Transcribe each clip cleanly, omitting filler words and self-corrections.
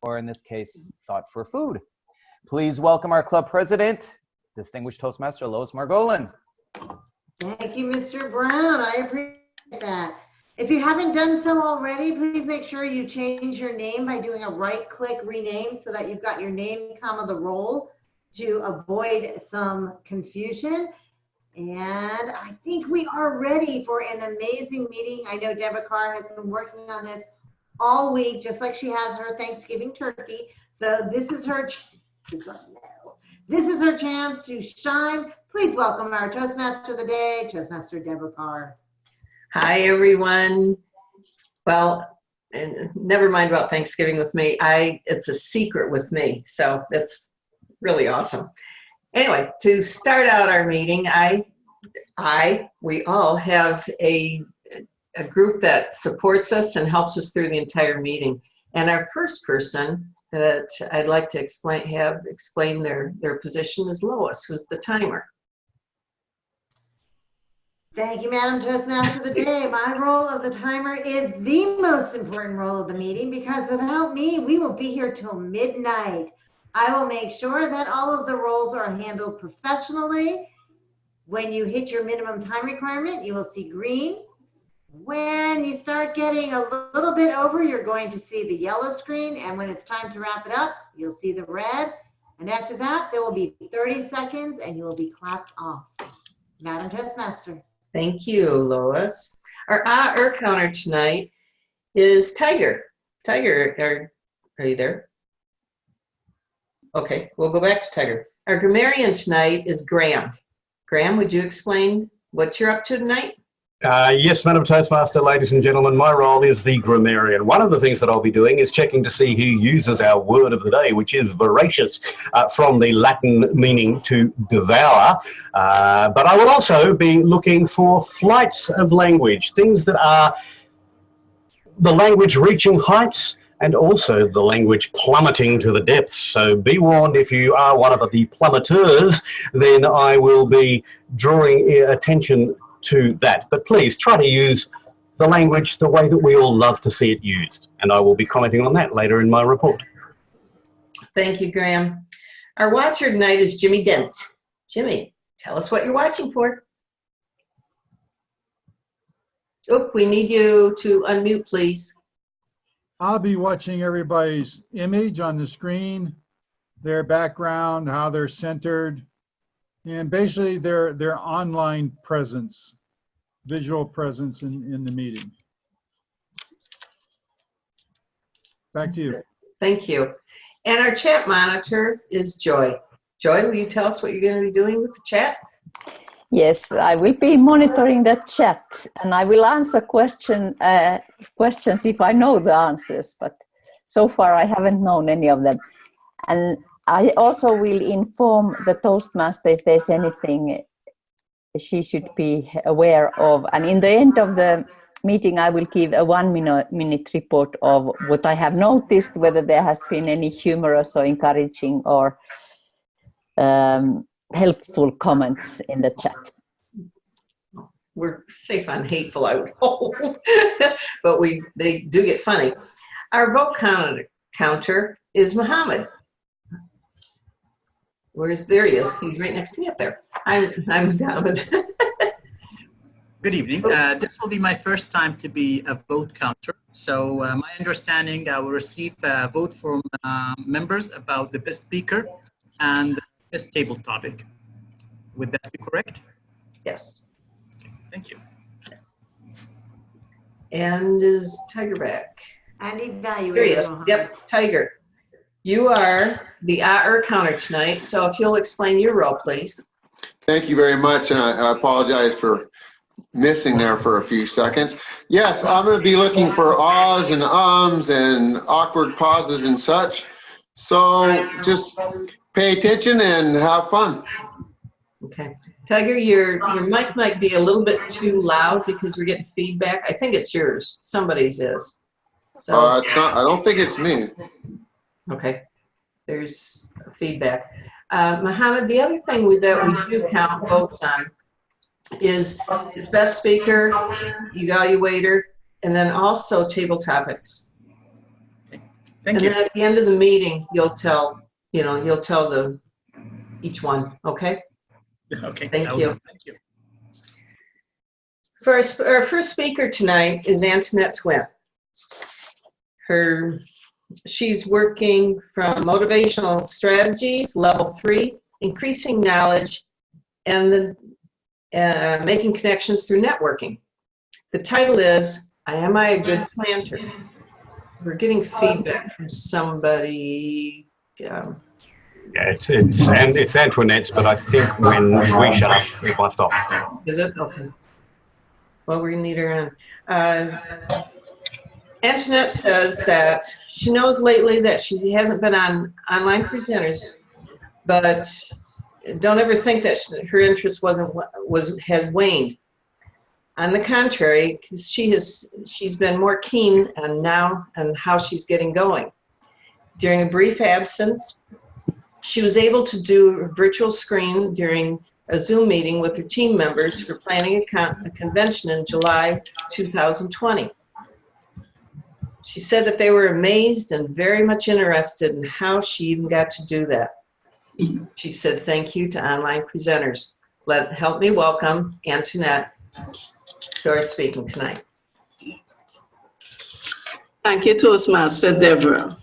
or in this case, thought for food. Please welcome our club president, distinguished Toastmaster Lois Margolin. Thank you, Mr. Brown. I appreciate that. If you haven't done so already, please make sure you change your name by doing a right-click rename so that you've got your name, comma, the role to avoid some confusion. And I think we are ready for an amazing meeting. I know Deborah Carr has been working on this all week, just like she has her Thanksgiving turkey. So this is her, this is her chance to shine. Please welcome our Toastmaster of the day, Toastmaster Deborah Carr. Hi, everyone. Well, and never mind about Thanksgiving with me. It's a secret with me, so that's really awesome. Anyway, to start out our meeting, we all have a group that supports us and helps us through the entire meeting. And our first person that I'd like to explain their position is Lois, who's the timer. Thank you, Madam Toastmaster of the day. My role of the timer is the most important role of the meeting because without me, we will be here till midnight. I will make sure that all of the roles are handled professionally. When you hit your minimum time requirement, you will see green. When you start getting a little bit over, you're going to see the yellow screen. And when it's time to wrap it up, you'll see the red. And after that, there will be 30 seconds and you will be clapped off. Madam Toastmaster. Thank you, Lois. Our counter tonight is Tiger. Tiger, are you there? Okay, we'll go back to Tiger. Our grammarian tonight is Graham. Graham, would you explain what you're up to tonight? Yes, Madam Toastmaster, ladies and gentlemen, my role is the grammarian. One of the things that I'll be doing is checking to see who uses our word of the day, which is voracious, from the Latin meaning to devour. But I will also be looking for flights of language, things that are the language reaching heights and also the language plummeting to the depths. So be warned, if you are one of the plummeters, then I will be drawing attention to that. But please try to use the language the way that we all love to see it used. And I will be commenting on that later in my report. Thank you, Graham. Our watcher tonight is Jimmy Dent. Jimmy, tell us what you're watching for. Oh, we need you to unmute, please. I'll be watching everybody's image on the screen, their background, how they're centered, and basically their online presence, visual presence in the meeting. Back to you. Thank you. And our chat monitor is Joy. Joy, will you tell us what you're going to be doing with the chat? Yes, I will be monitoring the chat and I will answer questions if I know the answers, but so far I haven't known any of them. And I also will inform the Toastmaster if there's anything she should be aware of. And in the end of the meeting, I will give a 1 minute report of what I have noticed, whether there has been any humorous or encouraging or helpful comments in the chat. We're safe on hateful, I would hope, but they do get funny. Our vote counter is Muhammad. There he is. He's right next to me up there. I'm David. Good evening. This will be my first time to be a vote counter. So my understanding, I will receive a vote from members about the best speaker and best table topic. Would that be correct? Yes. Okay, thank you. Yes. And is Tiger back? And evaluate. Here he is. Yep, Tiger. You are the counter tonight, so if you'll explain your role, please. Thank you very much, and I apologize for missing there for a few seconds. Yes, I'm going to be looking for ahs and ums and awkward pauses and such. So just pay attention and have fun. Okay. Tiger, your mic might be a little bit too loud because we're getting feedback. I think it's yours. Somebody's is. So, it's not. I don't think it's me. Okay. There's feedback. Mohammed, the other thing that we do count votes on is best speaker, evaluator, and then also table topics. Thank And you. then at the end of the meeting, you'll tell each one, okay? Okay. Thank I will you. do. Thank you. First, our first speaker tonight is Antoinette Twin. She's working from Motivational Strategies, Level 3, Increasing Knowledge, and Making Connections Through Networking. The title is, Am I a Good Planter? We're getting feedback from somebody. Yeah, it's Antoinette's, but I think when we shut up, it must stop. Is it? Okay. Well, we need her on. Antoinette says that she knows lately that she hasn't been on online presenters, but don't ever think that her interest had waned. On the contrary, she's been more keen on now and how she's getting going. During a brief absence, she was able to do a virtual screen during a Zoom meeting with her team members for planning a convention in July 2020. She said that they were amazed and very much interested in how she even got to do that. She said, thank you to online presenters. Help me welcome Antoinette to our speaking tonight. Thank you, Toastmaster Deborah.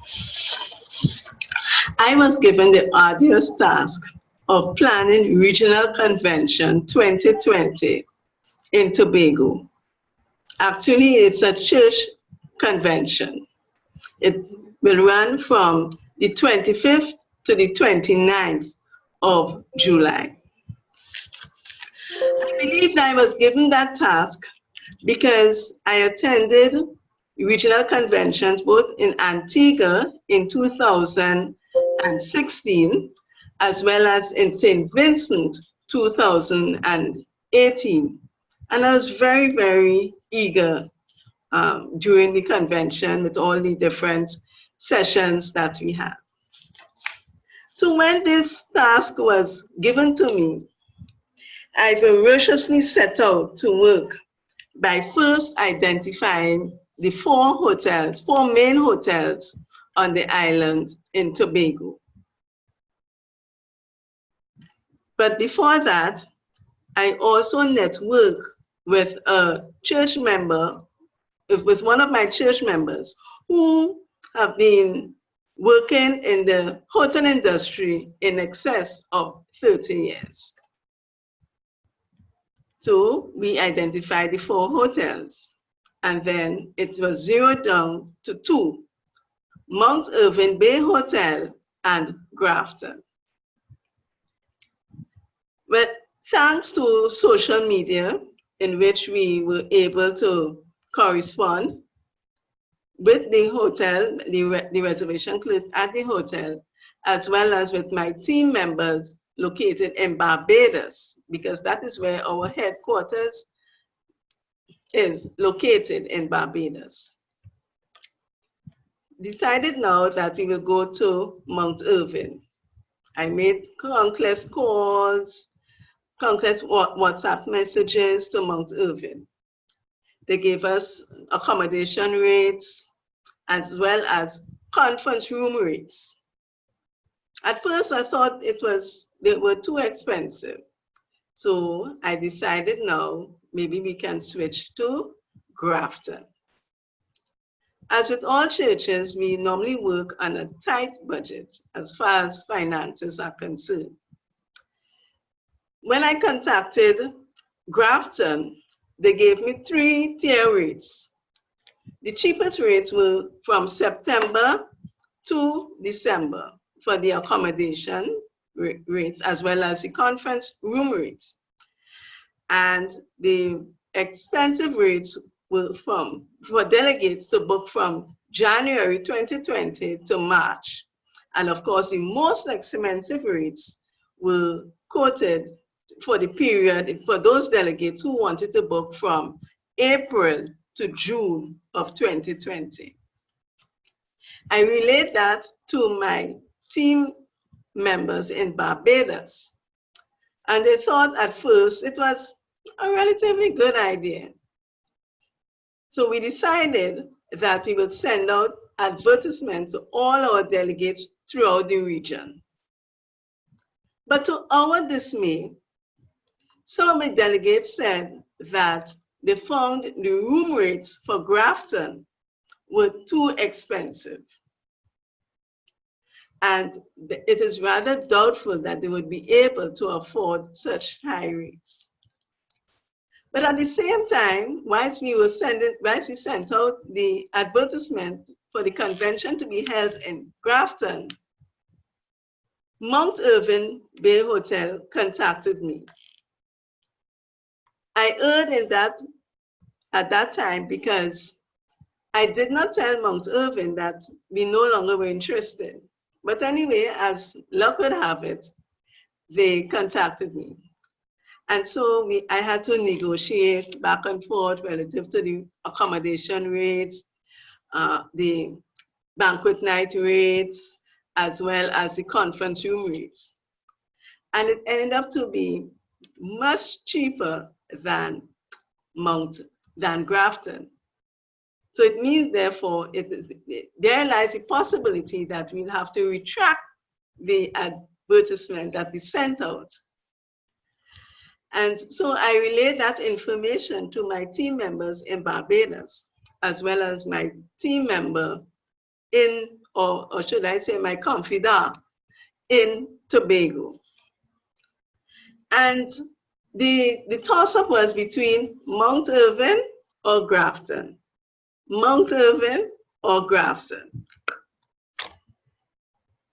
I was given the arduous task of planning Regional Convention 2020 in Tobago. Actually, it's a church convention. It will run from the 25th to the 29th of July. I believe I was given that task because I attended regional conventions both in Antigua in 2016 as well as in St. Vincent 2018. And I was very, very eager during the convention with all the different sessions that we had. So when this task was given to me, I voraciously set out to work by first identifying the four main hotels on the island in Tobago. But before that, I also networked with a church member, with one of my church members who have been working in the hotel industry in excess of 30 years. So we identified the four hotels, and then it was zeroed down to two, Mount Irving Bay Hotel and Grafton. But thanks to social media, in which we were able to correspond with the hotel, the reservation clerk at the hotel, as well as with my team members located in Barbados, because that is where our headquarters is located, in Barbados. Decided now that we will go to Mount Irving. I made countless calls, countless WhatsApp messages to Mount Irving. They gave us accommodation rates as well as conference room rates. At first, I thought they were too expensive. So I decided now, maybe we can switch to Grafton. As with all churches, we normally work on a tight budget as far as finances are concerned. When I contacted Grafton, they gave me 3 tier rates. The cheapest rates were from September to December for the accommodation rates as well as the conference room rates. And the expensive rates were for delegates to book from January 2020 to March. And of course, the most expensive rates were quoted for the period for those delegates who wanted to book from April to June of 2020. I relayed that to my team members in Barbados, and they thought at first it was a relatively good idea. So we decided that we would send out advertisements to all our delegates throughout the region. But to our dismay, some of the delegates said that they found the room rates for Grafton were too expensive. And it is rather doubtful that they would be able to afford such high rates. But at the same time, whilst we sent out the advertisement for the convention to be held in Grafton, Mount Irving Bay Hotel contacted me. I erred at that time because I did not tell Mount Irving that we no longer were interested. But anyway, as luck would have it, they contacted me. And so I had to negotiate back and forth relative to the accommodation rates, the banquet night rates, as well as the conference room rates. And it ended up to be much cheaper than Grafton. So it means, therefore, there lies a possibility that we'll have to retract the advertisement that we sent out. And so I relayed that information to my team members in Barbados, as well as my team member or should I say my confidant in Tobago. And the toss-up was between Mount Irving or Grafton. Mount Irving or Grafton.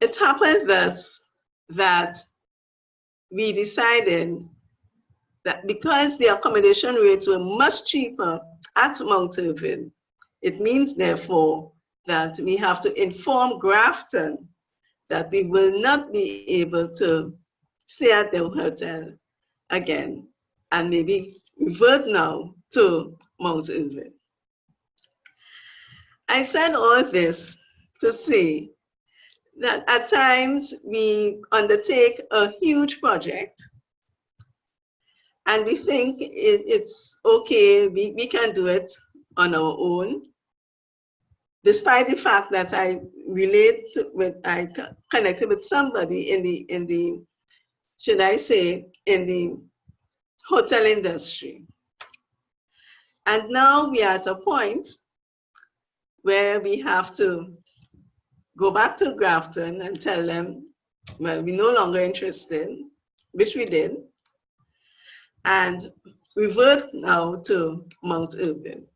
It happened thus that we decided that because the accommodation rates were much cheaper at Mount Irving, it means therefore that we have to inform Grafton that we will not be able to stay at the hotel again and maybe revert now to Mount Irving. I said all this to say that at times we undertake a huge project and we think it's okay, we can do it on our own, despite the fact that I connected with somebody in the should I say, in the hotel industry. And now we are at a point where we have to go back to Grafton and tell them, well, we're no longer interested, which we did, and revert now to Mount Irving.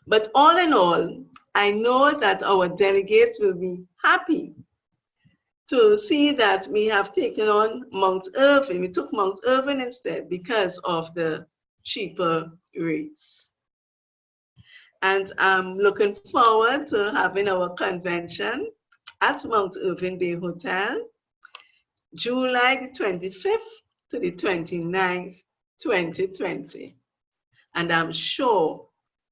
But all in all, I know that our delegates will be happy to see that we have taken on Mount Irving. We took Mount Irving instead because of the cheaper rates. And I'm looking forward to having our convention at Mount Irving Bay Hotel, July the 25th to the 29th, 2020. And I'm sure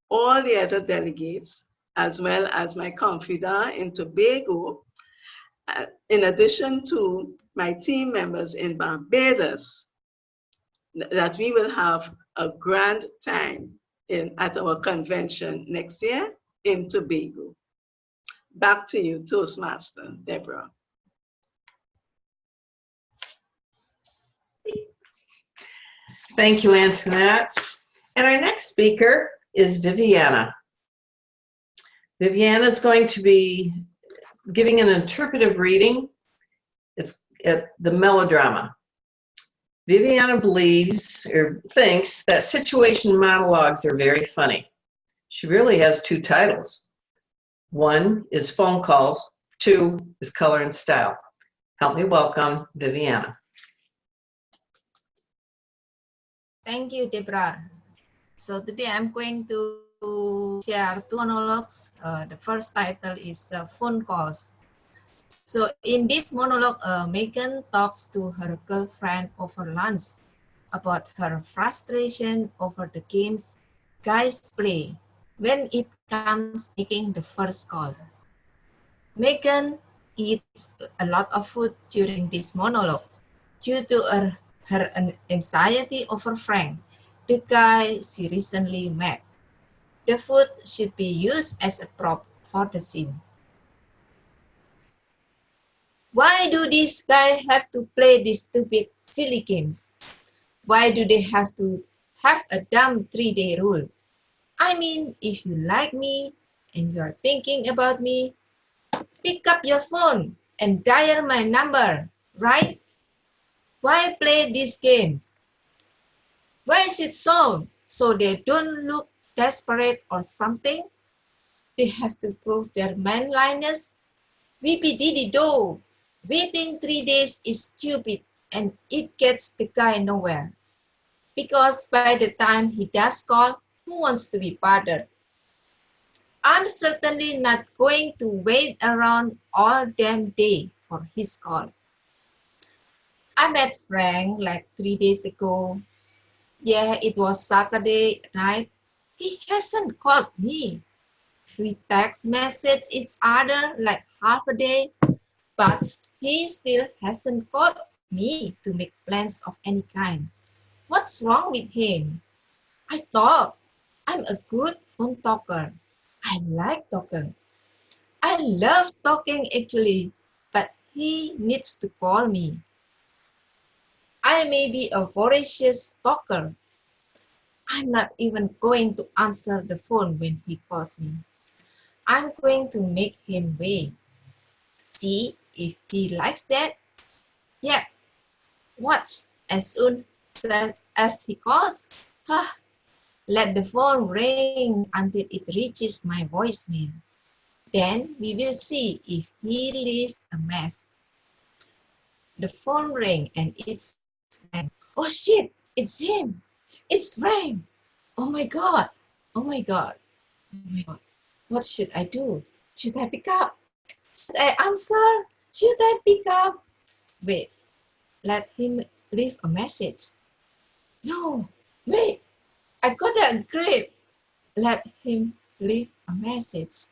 all the other delegates, as well as my confidant in Tobago, in addition to my team members in Barbados, that we will have a grand time at our convention next year in Tobago. Back to you, Toastmaster Deborah. Thank you, Antoinette. And our next speaker is Viviana. Viviana is going to be giving an interpretive reading. It's at the melodrama. Viviana believes or thinks that situation monologues are very funny. She really has two titles. One is phone calls, two is color and style. Help me welcome Viviana. Thank you, Deborah. So today I'm going to share two monologues. The first title is phone calls. So in this monologue, Megan talks to her girlfriend over lunch about her frustration over the games guys play when it comes making the first call. Megan eats a lot of food during this monologue due to her anxiety over Frank, the guy she recently met. The food should be used as a prop for the scene. Why do these guys have to play these stupid, silly games? Why do they have to have a dumb 3-day rule? I mean, if you like me and you are thinking about me, pick up your phone and dial my number, right? Why play these games? Why is it so? So they don't look desperate or something? They have to prove their manliness? Whippy-diddy-do. Waiting 3 days is stupid and it gets the guy nowhere. Because by the time he does call, who wants to be bothered? I'm certainly not going to wait around all damn day for his call. I met Frank like 3 days ago. Yeah, it was Saturday night. He hasn't called me. We text message each other like half a day, but he still hasn't called me to make plans of any kind. What's wrong with him? I thought I'm a good phone talker. I like talking. I love talking actually, but he needs to call me. I may be a voracious talker. I'm not even going to answer the phone when he calls me. I'm going to make him wait. See if he likes that. Yeah, watch as soon as he calls. Let the phone ring until it reaches my voicemail. Then we will see if he leaves a mess. The phone rang and it's Frank. Oh shit, it's him. It's Frank. Oh my God. Oh my God. Oh my God. What should I do? Should I pick up? Should I answer? Should I pick up? Wait, let him leave a message. No, wait, I got a grip. Let him leave a message.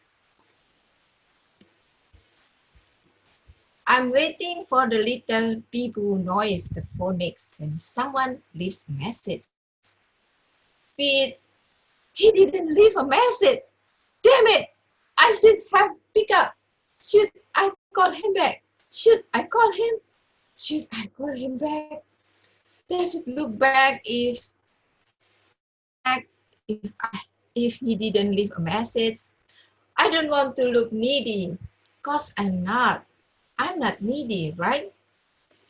I'm waiting for the little beep-boo noise the phone makes when someone leaves a message. But he didn't leave a message. Damn it! I should have picked up. Should I call him back? Should I call him? Should I call him back? Does it look bad if he didn't leave a message? I don't want to look needy, cause I'm not. I'm not needy, right?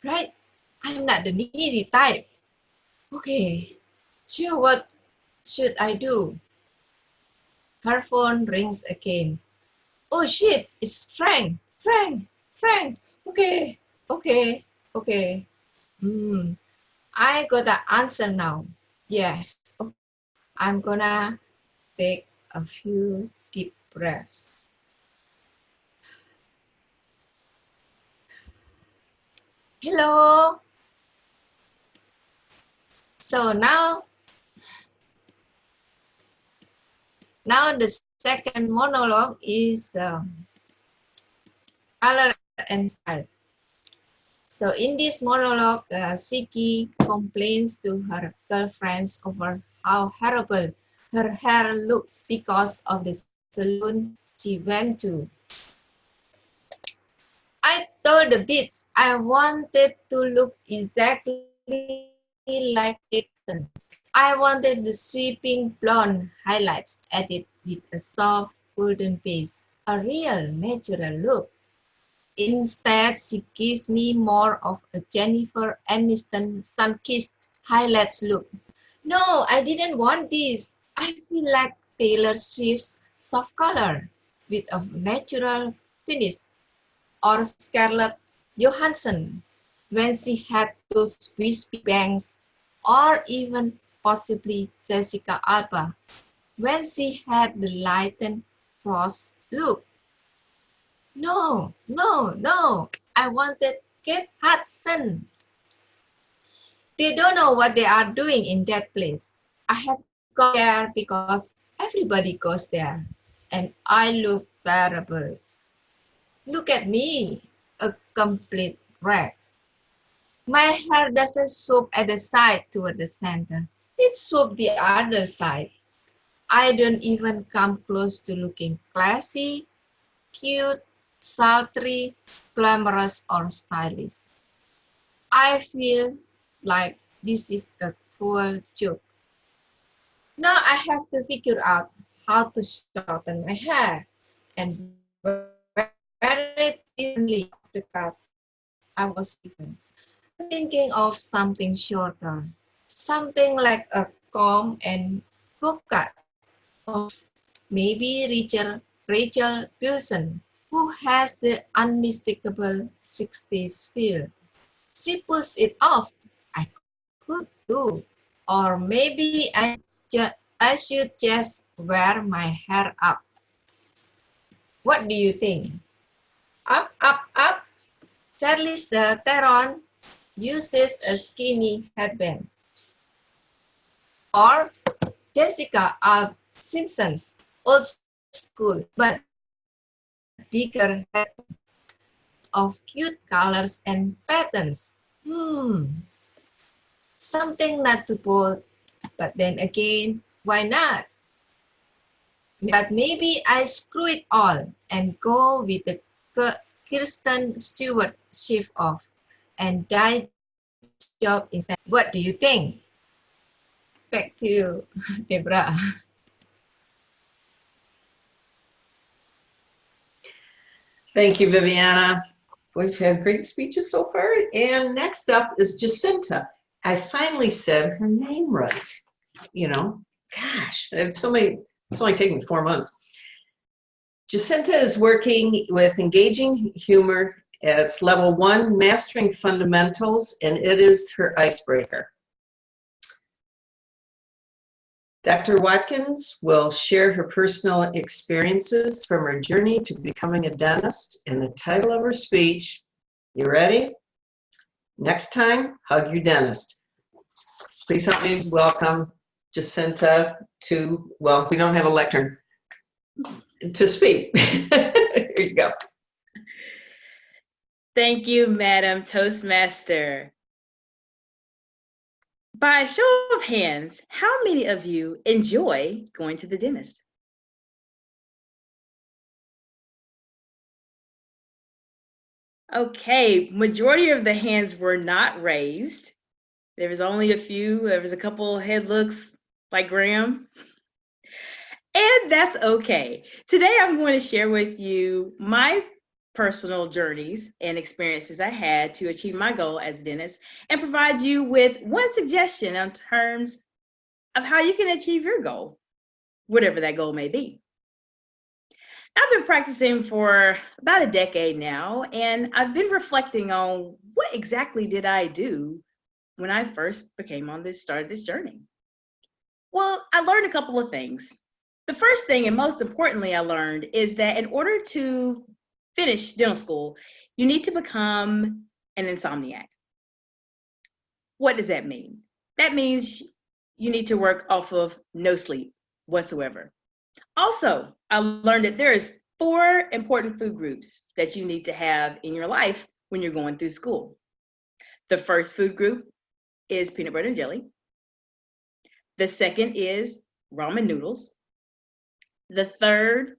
Right? I'm not the needy type. Okay, sure, what should I do? Her phone rings again. Oh shit, it's Frank. Frank. Okay. I got the answer now. Yeah, okay. I'm gonna take a few deep breaths. Hello. So now the second monologue is color and style. So in this monologue, Siki complains to her girlfriends over how horrible her hair looks because of the salon she went to. I told the bitch I wanted to look exactly like Dixon. I wanted the sweeping blonde highlights added with a soft golden base, a real natural look. Instead, she gives me more of a Jennifer Aniston sun-kissed highlights look. No, I didn't want this. I feel like Taylor Swift's soft color with a natural finish, or Scarlett Johansson when she had those wispy bangs, or even possibly Jessica Alba when she had the lightened frost look. No, I wanted Kate Hudson. They don't know what they are doing in that place. I have gone there because everybody goes there, and I look terrible. Look at me, a complete wreck. My hair doesn't swoop at the side toward the center. It swoops the other side. I don't even come close to looking classy cute, sultry, glamorous, or stylish. I feel like this is a cruel joke. Now I have to figure out how to shorten my hair and wear it evenly off the cut I was given. I'm thinking of something shorter, something like a comb and book cut of maybe Rachel Bilson, who has the unmistakable 60s feel. She puts it off. I could do. Or maybe I should just wear my hair up. What do you think? Up, up, up. Charlize Theron uses a skinny headband. Or Jessica Alba Simpson's old school but bigger headband of cute colors and patterns. Something not too bold, but then again, why not? But maybe I screw it all and go with the Kirsten Stewart shift off and dye job instead. What do you think? Back to you, Deborah. Thank you, Viviana. We've had great speeches so far. And next up is Jacinta. I finally said her name right. You know, gosh, it's only taken me 4 months. Jacinta is working with engaging humor. It's level 1, mastering fundamentals, and it is her icebreaker. Dr. Watkins will share her personal experiences from her journey to becoming a dentist, and the title of her speech, you ready? Next time, hug your dentist. Please help me welcome Jacinta to, well, we don't have a lectern, to speak. Here you go. Thank you, Madam Toastmaster. By a show of hands, how many of you enjoy going to the dentist? Okay, majority of the hands were not raised. There was only a few. There was a couple head looks like Graham. And that's okay. Today I'm going to share with you my personal journeys and experiences I had to achieve my goal as a dentist and provide you with one suggestion in terms of how you can achieve your goal, whatever that goal may be. I've been practicing for about a decade now, and I've been reflecting on what exactly did I do when I first started this journey. Well, I learned a couple of things. The first thing, and most importantly, I learned is that in order to finish dental school, you need to become an insomniac. What does that mean? That means you need to work off of no sleep whatsoever. Also, I learned that there's 4 important food groups that you need to have in your life when you're going through school. The first food group is peanut butter and jelly. The second is ramen noodles. The third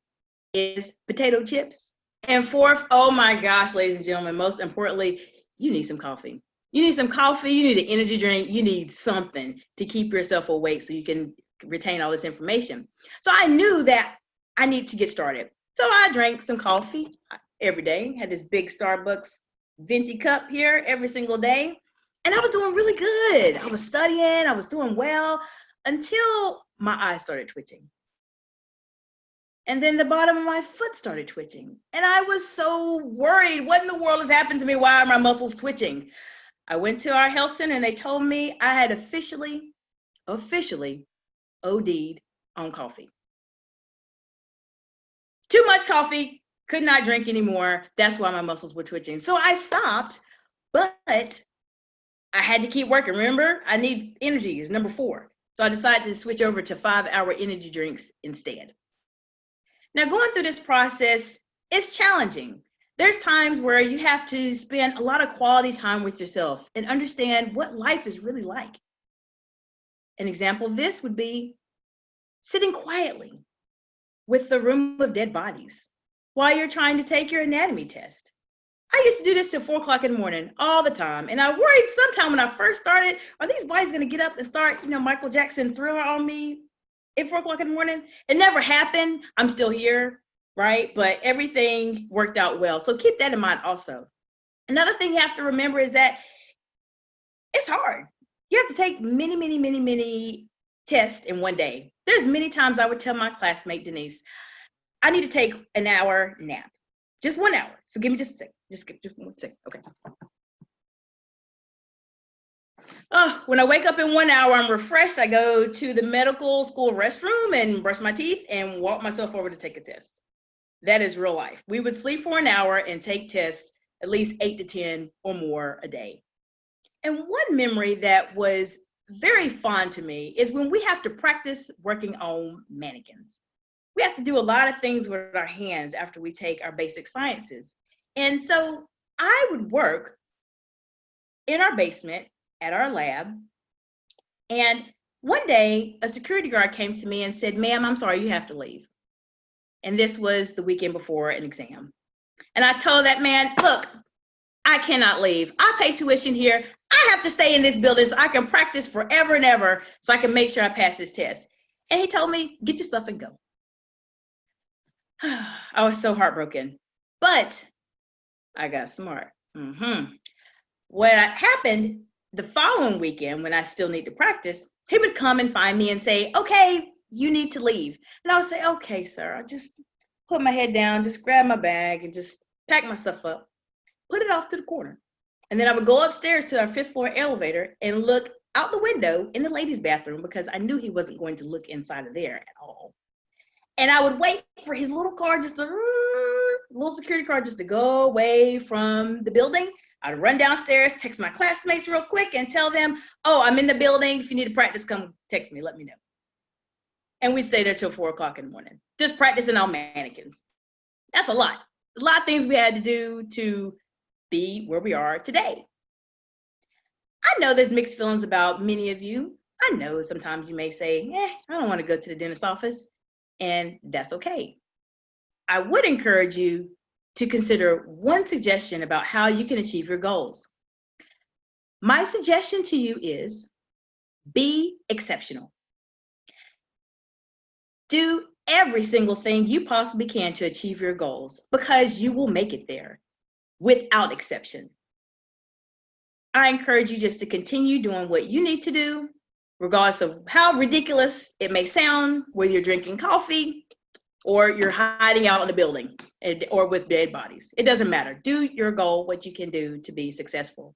is potato chips. And fourth, oh my gosh, ladies and gentlemen, most importantly, you need some coffee. You need some coffee, you need an energy drink, you need something to keep yourself awake so you can retain all this information. So I knew that I need to get started. So I drank some coffee every day, had this big Starbucks venti cup here every single day. And I was doing really good. I was studying, I was doing well until my eyes started twitching. And then the bottom of my foot started twitching. And I was so worried. What in the world has happened to me? Why are my muscles twitching? I went to our health center and they told me I had officially OD'd on coffee. Too much coffee, could not drink anymore. That's why my muscles were twitching. So I stopped, but I had to keep working. Remember, I need energy is number 4. So I decided to switch over to 5-hour energy drinks instead. Now, going through this process, it's challenging. There's times where you have to spend a lot of quality time with yourself and understand what life is really like. An example of this would be sitting quietly with the room of dead bodies while you're trying to take your anatomy test. I used to do this till 4 o'clock in the morning all the time. And I worried sometime when I first started, are these bodies going to get up and start, Michael Jackson Thriller on me at 4 o'clock in the morning? It never happened. I'm still here, right? But everything worked out well. So keep that in mind also. Another thing you have to remember is that it's hard. You have to take many, many, many, many tests in one day. There's many times I would tell my classmate, Denise, I need to take an hour nap. Just 1 hour. So give me just a second. Just 1 second. Okay. Oh, when I wake up in 1 hour, I'm refreshed. I go to the medical school restroom and brush my teeth and walk myself over to take a test. That is real life. We would sleep for an hour and take tests at least 8 to 10 or more a day. And one memory that was very fond to me is when we have to practice working on mannequins. We have to do a lot of things with our hands after we take our basic sciences. And so I would work in our basement at our lab. And one day a security guard came to me and said, "Ma'am, I'm sorry, you have to leave." And this was the weekend before an exam. And I told that man, "Look, I cannot leave. I pay tuition here. I have to stay in this building so I can practice forever and ever so I can make sure I pass this test." And he told me, "Get your stuff and go." I was so heartbroken, but I got smart. What happened the following weekend when I still need to practice, he would come and find me and say, "Okay, you need to leave." And I would say, "Okay, sir." I just put my head down, just grab my bag and just pack my stuff up, put it off to the corner. And then I would go upstairs to our 5th floor elevator and look out the window in the ladies' bathroom because I knew he wasn't going to look inside of there at all. And I would wait for his little car, little security car just to go away from the building. I'd run downstairs, text my classmates real quick and tell them, "Oh, I'm in the building. If you need to practice, come text me, let me know." And we'd stay there till 4 o'clock in the morning, just practicing on mannequins. That's a lot of things we had to do to be where we are today. I know there's mixed feelings about many of you. I know sometimes you may say, I don't want to go to the dentist's office, and that's okay. I would encourage you to consider one suggestion about how you can achieve your goals. My suggestion to you is be exceptional. Do every single thing you possibly can to achieve your goals because you will make it there without exception. I encourage you just to continue doing what you need to do, regardless of how ridiculous it may sound, whether you're drinking coffee or you're hiding out in a building or with dead bodies. It doesn't matter. Do your goal, what you can do to be successful.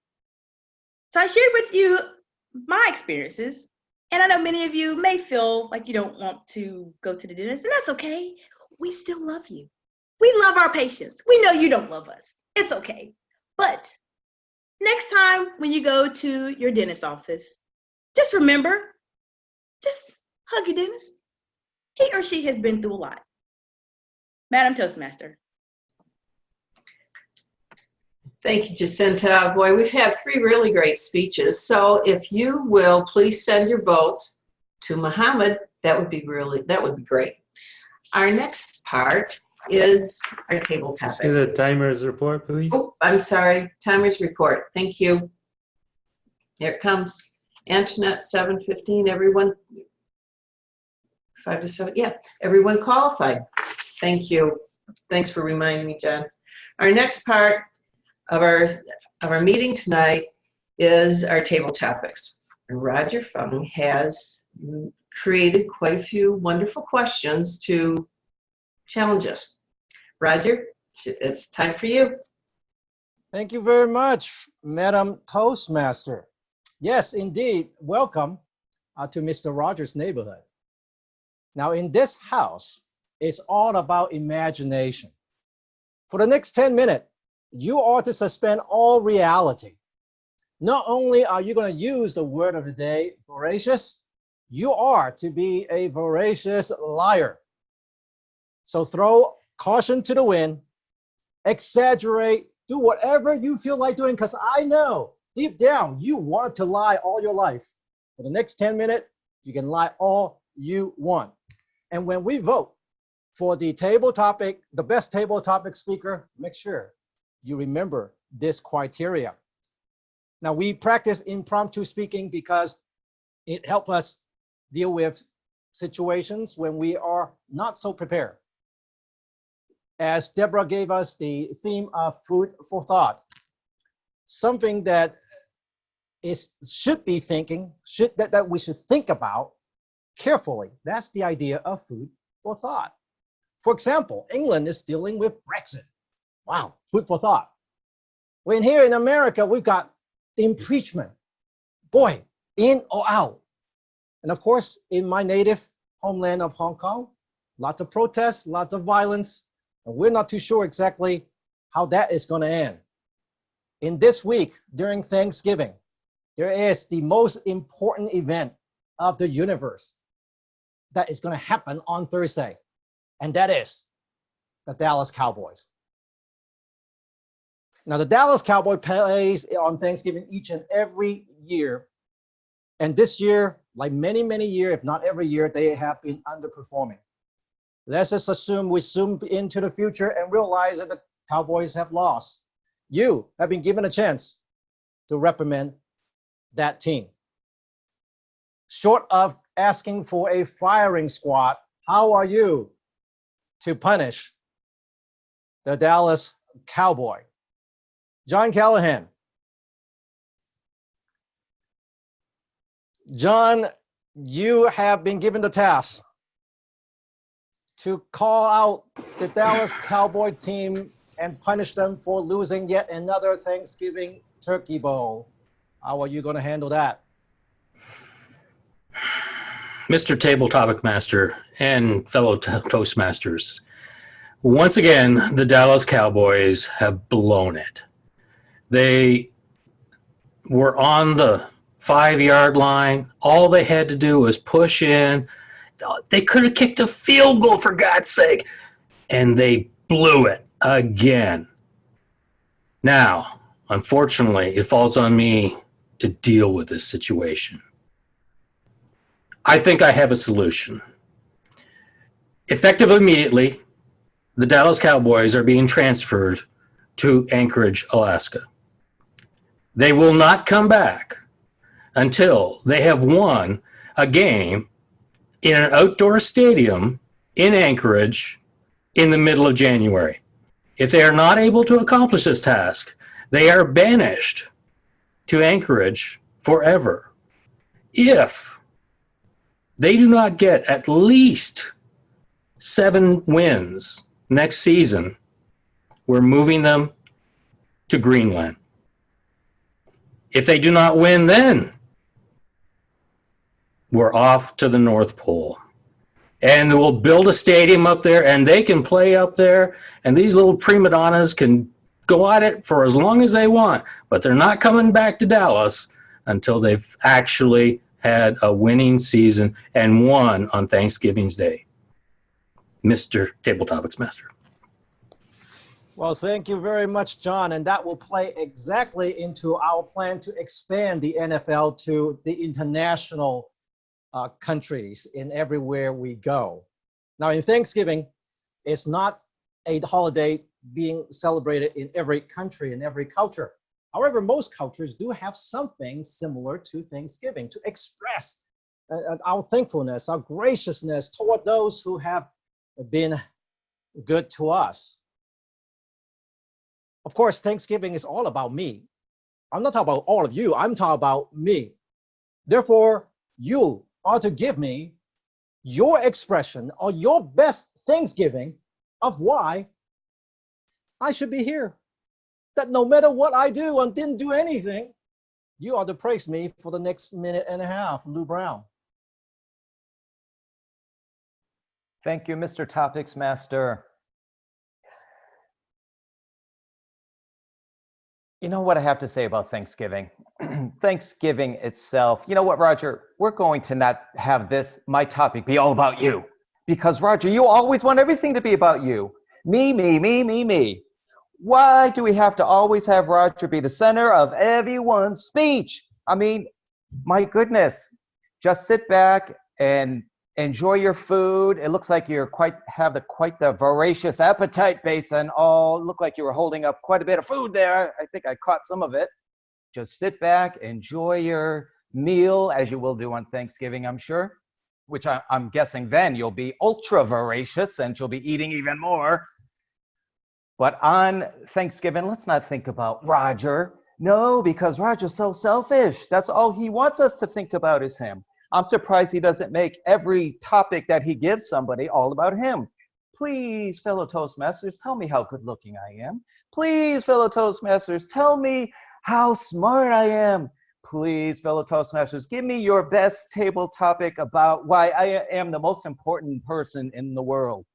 So I shared with you my experiences, and I know many of you may feel like you don't want to go to the dentist, and that's okay. We still love you. We love our patients. We know you don't love us. It's okay. But next time when you go to your dentist office, just remember, just hug your dentist. He or she has been through a lot. Madam Toastmaster. Thank you, Jacinta. Boy, we've had 3 really great speeches. So if you will please send your votes to Muhammad, that would be great. Our next part is our table topics. See the timer's report, please. Oh, I'm sorry. Timer's report. Thank you. Here it comes. Antoinette, 7:15. Everyone, 5 to 7. Yeah, everyone qualified. Thank you. Thanks for reminding me, John. Our next part of our meeting tonight is our table topics. And Roger Fung has created quite a few wonderful questions to challenge us. Roger, it's time for you. Thank you very much, Madam Toastmaster. Yes, indeed. Welcome to Mr. Rogers' neighborhood. Now, in this house, it's all about imagination. For the next 10 minutes, you are to suspend all reality. Not only are you going to use the word of the day, voracious, you are to be a voracious liar. So throw caution to the wind, exaggerate, do whatever you feel like doing, because I know deep down you want to lie all your life. For the next 10 minutes, you can lie all you want. And when we vote, for the table topic, the best table topic speaker, make sure you remember this criteria. Now, we practice impromptu speaking because it helps us deal with situations when we are not so prepared. As Deborah gave us the theme of food for thought, something that should be thinking, that we should think about carefully. That's the idea of food for thought. For example, England is dealing with Brexit. Wow, food for thought. When here in America, we've got impeachment. Boy, in or out. And of course, in my native homeland of Hong Kong, lots of protests, lots of violence, and we're not too sure exactly how that is going to end. In this week, during Thanksgiving, there is the most important event of the universe that is going to happen on Thursday, and that is the Dallas Cowboys. Now, the Dallas Cowboys plays on Thanksgiving each and every year, and this year, like many, many years, if not every year, they have been underperforming. Let's just assume we zoom into the future and realize that the Cowboys have lost. You have been given a chance to reprimand that team. Short of asking for a firing squad, how are you to punish the Dallas Cowboy? John Callahan. John, you have been given the task to call out the Dallas Cowboy team and punish them for losing yet another Thanksgiving Turkey Bowl. How are you going to handle that? Mr. Table Topic Master and fellow Toastmasters, once again, the Dallas Cowboys have blown it. They were on the 5-yard line. All they had to do was push in. They could have kicked a field goal, for God's sake, and they blew it again. Now, unfortunately, it falls on me to deal with this situation. I think I have a solution. Effective immediately, the Dallas Cowboys are being transferred to Anchorage, Alaska. They will not come back until they have won a game in an outdoor stadium in Anchorage in the middle of January. If they are not able to accomplish this task, they are banished to Anchorage forever. If they do not get at least 7 wins next season, we're moving them to Greenland. If they do not win then, we're off to the North Pole. And we'll build a stadium up there, and they can play up there, and these little prima donnas can go at it for as long as they want, but they're not coming back to Dallas until they've actually had a winning season and won on Thanksgiving's Day. Mr. Table Topics Master. Well, thank you very much, John. And that will play exactly into our plan to expand the NFL to the international countries in everywhere we go. Now, in Thanksgiving, it's not a holiday being celebrated in every country and every culture. However, most cultures do have something similar to Thanksgiving to express our thankfulness, our graciousness toward those who have been good to us. Of course, Thanksgiving is all about me. I'm not talking about all of you. I'm talking about me. Therefore, you are to give me your expression or your best Thanksgiving of why I should be here. That no matter what I do and didn't do anything, you are to praise me for the next minute and a half, Lou Brown. Thank you, Mr. Topics Master. You know what I have to say about Thanksgiving? Thanksgiving itself. You know what, Roger? We're going to not have this, my topic, be all about you. Because, Roger, you always want everything to be about you. Me, me, me, me, me. Why do we have to always have Roger be the center of everyone's speech? I mean, my goodness. Just sit back and enjoy your food. It looks like you're quite the voracious appetite based on all. Look like you were holding up quite a bit of food there. I think I caught some of it. Just sit back, enjoy your meal, as you will do on Thanksgiving, I'm sure, which I'm guessing then you'll be ultra voracious and you'll be eating even more. But on Thanksgiving, let's not think about Roger. No, because Roger's so selfish. That's all he wants us to think about is him. I'm surprised he doesn't make every topic that he gives somebody all about him. Please, fellow Toastmasters, tell me how good looking I am. Please, fellow Toastmasters, tell me how smart I am. Please, fellow Toastmasters, give me your best table topic about why I am the most important person in the world.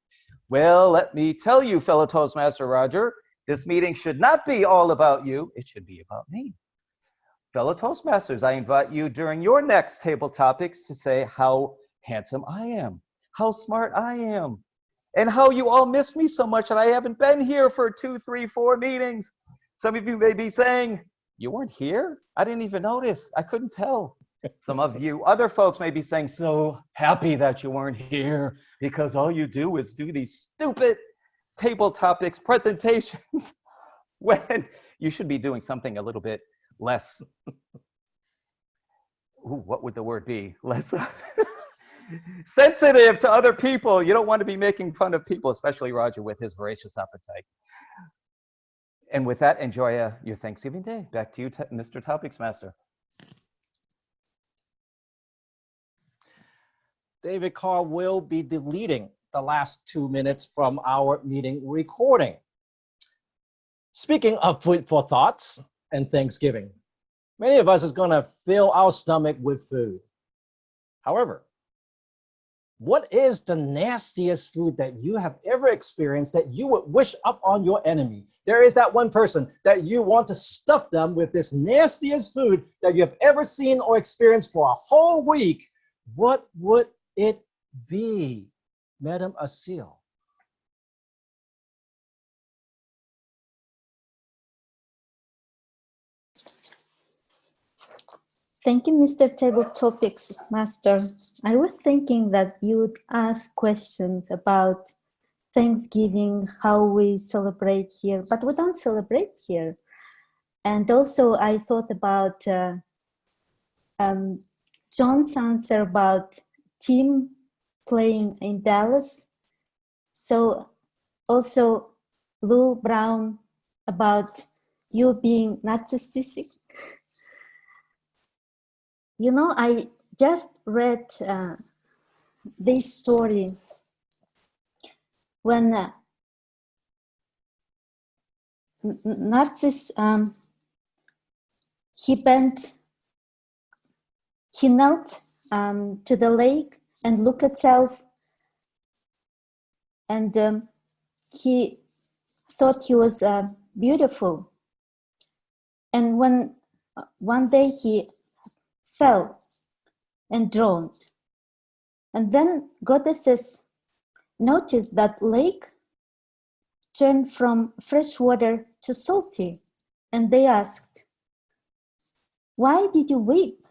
Well, let me tell you, fellow Toastmaster Roger, this meeting should not be all about you. It should be about me. Fellow Toastmasters, I invite you during your next table topics to say how handsome I am, how smart I am, and how you all miss me so much that I haven't been here for 2, 3, 4 meetings. Some of you may be saying, you weren't here? I didn't even notice. I couldn't tell. Some of you other folks may be saying, so happy that you weren't here because all you do is do these stupid table topics presentations when you should be doing something a little bit less, what would the word be? Less sensitive to other people. You don't want to be making fun of people, especially Roger with his voracious appetite. And with that, enjoy your Thanksgiving Day. Back to you, Mr. Topics Master. David Carr will be deleting the last 2 minutes from our meeting recording. Speaking of food for thoughts and Thanksgiving, many of us is going to fill our stomach with food. However, what is the nastiest food that you have ever experienced that you would wish up on your enemy? There is that one person that you want to stuff them with this nastiest food that you have ever seen or experienced for a whole week. What would it be, Madam Asil? Thank you, Mr. Table Topics Master. I was thinking that you would ask questions about Thanksgiving, how we celebrate here, but we don't celebrate here. And also I thought about John's answer about team playing in Dallas. So also Lou Brown about you being narcissistic. You know, I just read this story when Narcissus, he knelt to the lake and looked at himself, and he thought he was beautiful. And when one day he fell and drowned, and then goddesses noticed that lake turned from fresh water to salty, and they asked, "Why did you weep?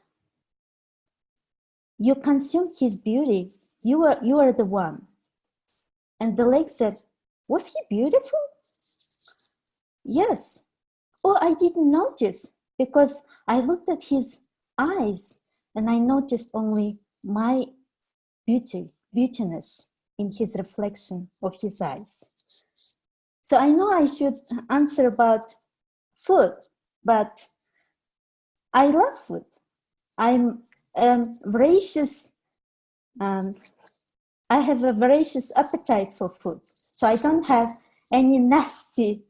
You consumed his beauty. You are the one." And the lake said, "Was he beautiful?" "Yes." "Oh, I didn't notice because I looked at his eyes and I noticed only my beautiness in his reflection of his eyes." So I know I should answer about food, but I love food. I'm voracious. I have a voracious appetite for food. So I don't have any nastiness.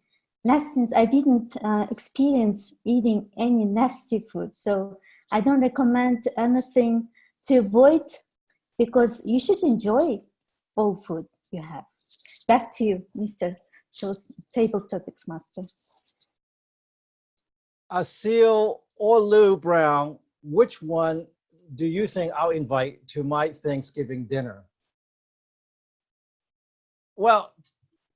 I didn't experience eating any nasty food. So I don't recommend anything to avoid, because you should enjoy all food you have. Back to you, Mr. Table Topics Master. Asil or Lou Brown, which one do you think I'll invite to my Thanksgiving dinner? Well,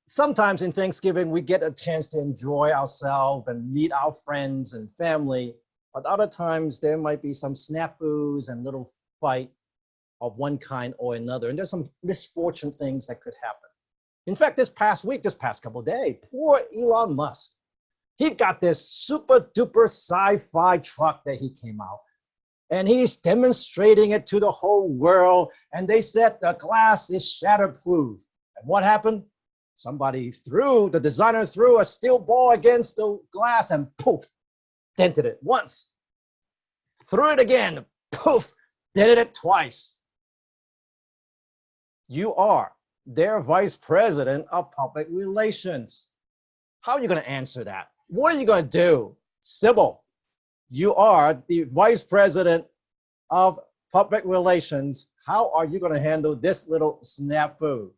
sometimes in Thanksgiving, we get a chance to enjoy ourselves and meet our friends and family. But other times there might be some snafus and little fight of one kind or another. And there's some misfortune things that could happen. In fact, this past couple of days, poor Elon Musk, he got this super duper sci-fi truck that he came out. And he's demonstrating it to the whole world. And they said the glass is shatterproof. And what happened? The designer threw a steel ball against the glass and poof, dented it once. Threw it again, poof, dented it twice. You are their vice president of public relations. How are you going to answer that? What are you going to do? Sybil, you are the vice president of public relations. How are you going to handle this little snafu?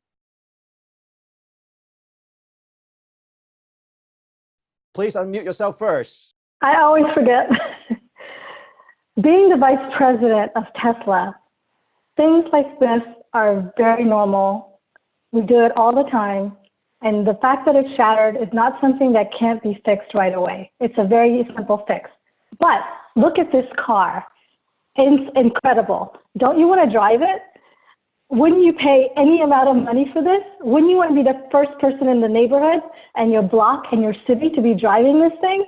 Please unmute yourself first. I always forget. Being the vice president of Tesla, things like this are very normal. We do it all the time. And the fact that it's shattered is not something that can't be fixed right away. It's a very simple fix. But look at this car. It's incredible. Don't you want to drive it? Wouldn't you pay any amount of money for this? Wouldn't you want to be the first person in the neighborhood and your block and your city to be driving this thing?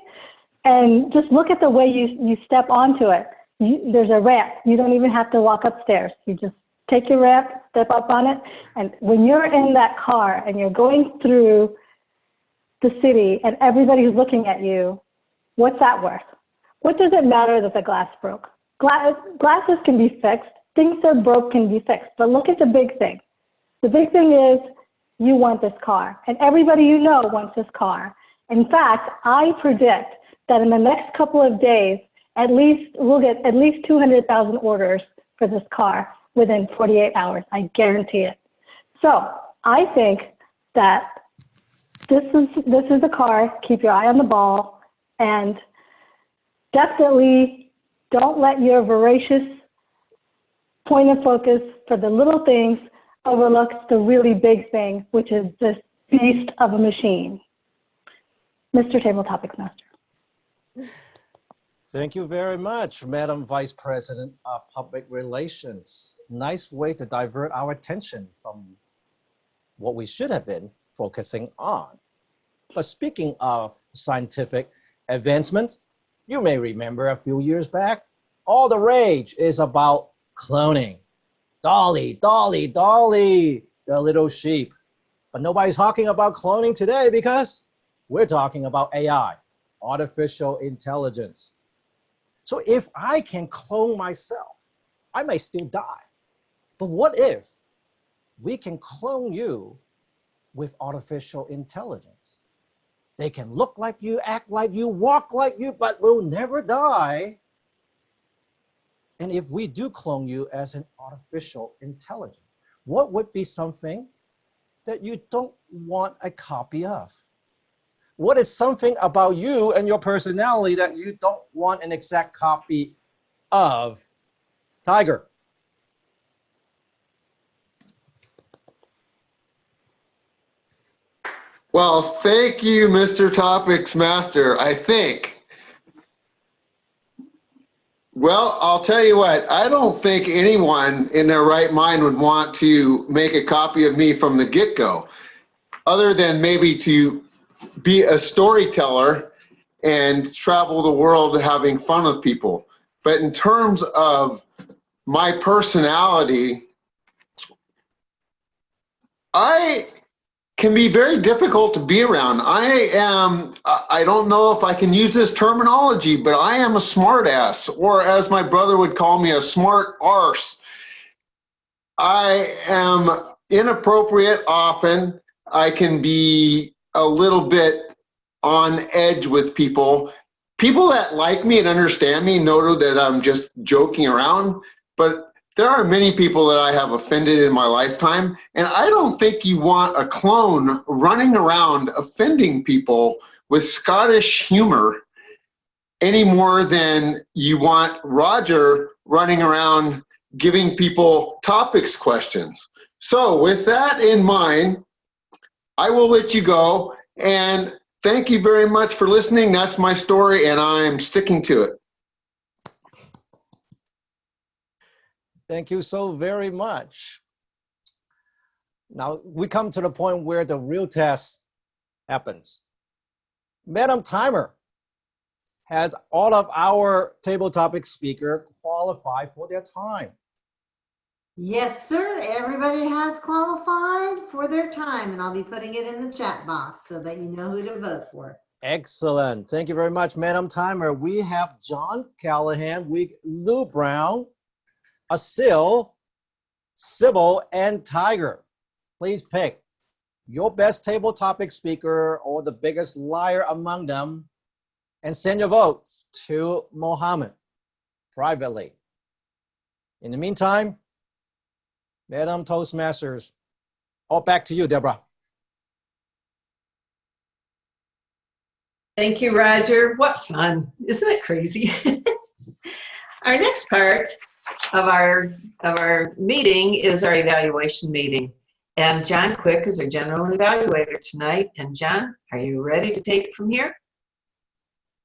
And just look at the way you step onto it. There's a ramp. You don't even have to walk upstairs. You just take your ramp, step up on it. And when you're in that car and you're going through the city and everybody's looking at you, what's that worth? What does it matter that the glass broke? Glasses can be fixed. Things that broke can be fixed. But look at the big thing. The big thing is you want this car. And everybody you know wants this car. In fact, I predict that in the next couple of days, we'll get at least 200,000 orders for this car within 48 hours. I guarantee it. So I think that this is the car. Keep your eye on the ball. And definitely don't let your voracious point of focus for the little things overlook the really big thing, which is this beast of a machine. Mr. Table Topics Master. Thank you very much, Madam Vice President of Public Relations. Nice way to divert our attention from what we should have been focusing on. But speaking of scientific advancements, you may remember a few years back, all the rage is about cloning. Dolly, Dolly, Dolly, the little sheep. But nobody's talking about cloning today because we're talking about AI, artificial intelligence. So if I can clone myself, I may still die. But what if we can clone you with artificial intelligence? They can look like you, act like you, walk like you, but will never die. And if we do clone you as an artificial intelligence, what would be something that you don't want a copy of? What is something about you and your personality that you don't want an exact copy of? Tiger. Well, thank you, Mr. Topics Master. I think. Well, I'll tell you what, I don't think anyone in their right mind would want to make a copy of me from the get-go, other than maybe to be a storyteller and travel the world having fun with people. But in terms of my personality, I can be very difficult to be around. I don't know if I can use this terminology, but I am a smart ass, or as my brother would call me, a smart arse. I am inappropriate often. I can be a little bit on edge with people. People that like me and understand me know that I'm just joking around, but there are many people that I have offended in my lifetime, and I don't think you want a clone running around offending people with Scottish humor any more than you want Roger running around giving people topics questions. So with that in mind, I will let you go, and thank you very much for listening. That's my story, and I'm sticking to it. Thank you so very much. Now we come to the point where the real test happens. Madam Timer, has all of our table topic speaker qualified for their time? Yes, sir. Everybody has qualified for their time, and I'll be putting it in the chat box so that you know who to vote for. Excellent. Thank you very much, Madam Timer. We have John Callahan, Lou Brown, Asil, Sybil, and Tiger. Please pick your best table topic speaker or the biggest liar among them and send your votes to Mohammed privately. In the meantime, Madam Toastmasters, all back to you, Deborah. Thank you, Roger. What fun. Isn't it crazy? Our next part of our meeting is our evaluation meeting. And John Quick is our general evaluator tonight. And John, are you ready to take it from here?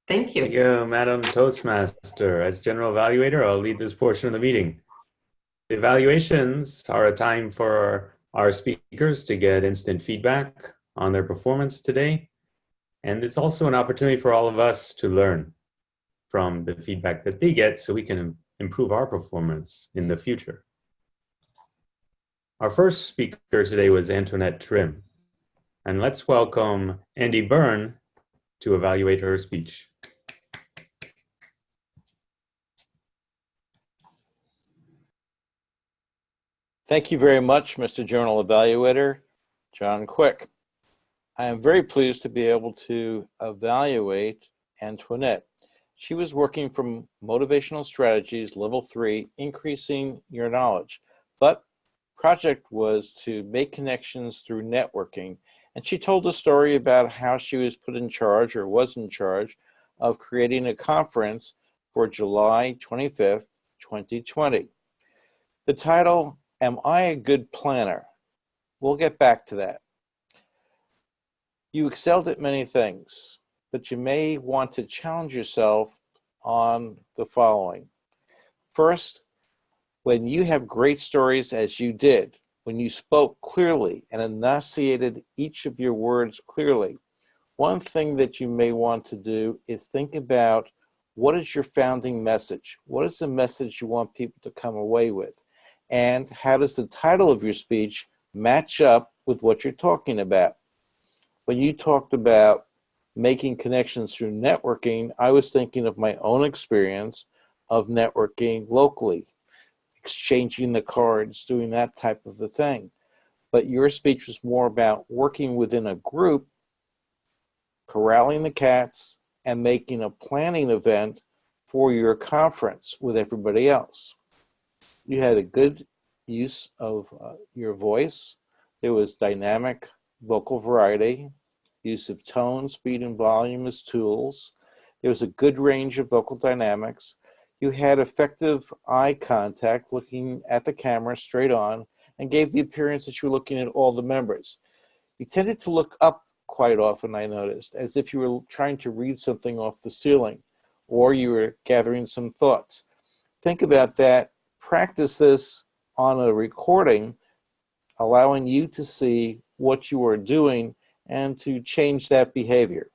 Thank you. Thank you, Madam Toastmaster. As general evaluator, I'll lead this portion of the meeting. The evaluations are a time for our speakers to get instant feedback on their performance today. And it's also an opportunity for all of us to learn from the feedback that they get so we can improve our performance in the future. Our first speaker today was Antoinette Trim. And let's welcome Andy Byrne to evaluate her speech. Thank you very much, Mr. Journal Evaluator, John Quick. I am very pleased to be able to evaluate Antoinette. She was working from Motivational Strategies, Level 3, Increasing Your Knowledge. But project was to make connections through networking. And she told a story about how she was put in charge or was in charge of creating a conference for July 25th, 2020. The title, Am I a Good Planner? We'll get back to that. You excelled at many things, but you may want to challenge yourself on the following. First, when you have great stories as you did, when you spoke clearly and enunciated each of your words clearly, one thing that you may want to do is think about what is your founding message? What is the message you want people to come away with? And how does the title of your speech match up with what you're talking about? When you talked about making connections through networking, I was thinking of my own experience of networking locally, exchanging the cards, doing that type of a thing. But your speech was more about working within a group, corralling the cats, and making a planning event for your conference with everybody else. You had a good use of your voice. There was dynamic vocal variety, use of tone, speed, and volume as tools. There was a good range of vocal dynamics. You had effective eye contact, looking at the camera straight on, and gave the appearance that you were looking at all the members. You tended to look up quite often, I noticed, as if you were trying to read something off the ceiling, or you were gathering some thoughts. Think about that. Practice this on a recording, allowing you to see what you are doing and to change that behavior.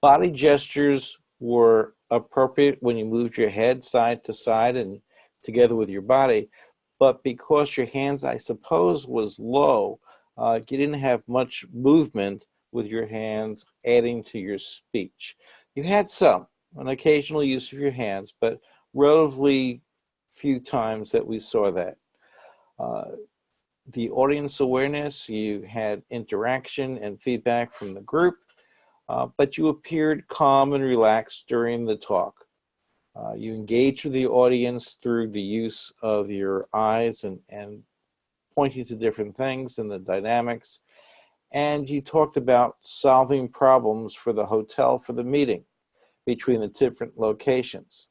Body gestures were appropriate when you moved your head side to side and together with your body, but because your hands, I suppose, was low, you didn't have much movement with your hands adding to your speech. You had an occasional use of your hands, but relatively few times that we saw that. The audience awareness, you had interaction and feedback from the group, but you appeared calm and relaxed during the talk. You engaged with the audience through the use of your eyes and pointing to different things and the dynamics. And you talked about solving problems for the hotel for the meeting between the different locations.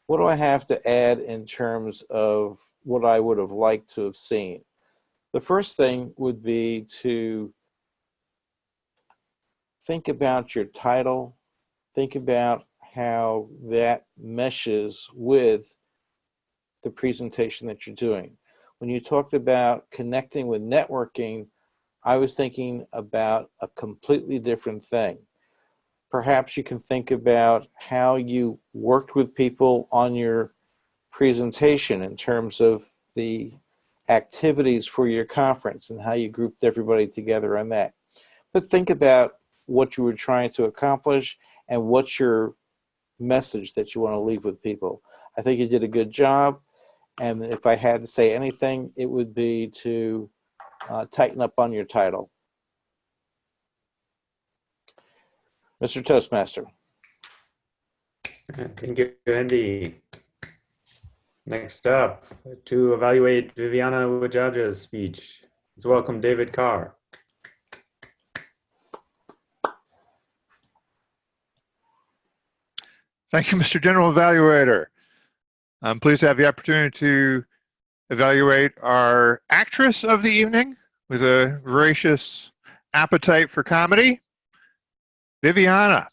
What do I have to add in terms of what I would have liked to have seen? The first thing would be to think about your title, think about how that meshes with the presentation that you're doing. When you talked about connecting with networking, I was thinking about a completely different thing. Perhaps you can think about how you worked with people on your presentation in terms of the activities for your conference and how you grouped everybody together on that. But think about what you were trying to accomplish and what's your message that you want to leave with people. I think you did a good job. And if I had to say anything, it would be to tighten up on your title. Mr. Toastmaster. Thank you, Andy. Next up, to evaluate Viviana Wajaja's speech, let's welcome David Carr. Thank you, Mr. General Evaluator. I'm pleased to have the opportunity to evaluate our actress of the evening with a voracious appetite for comedy, Viviana.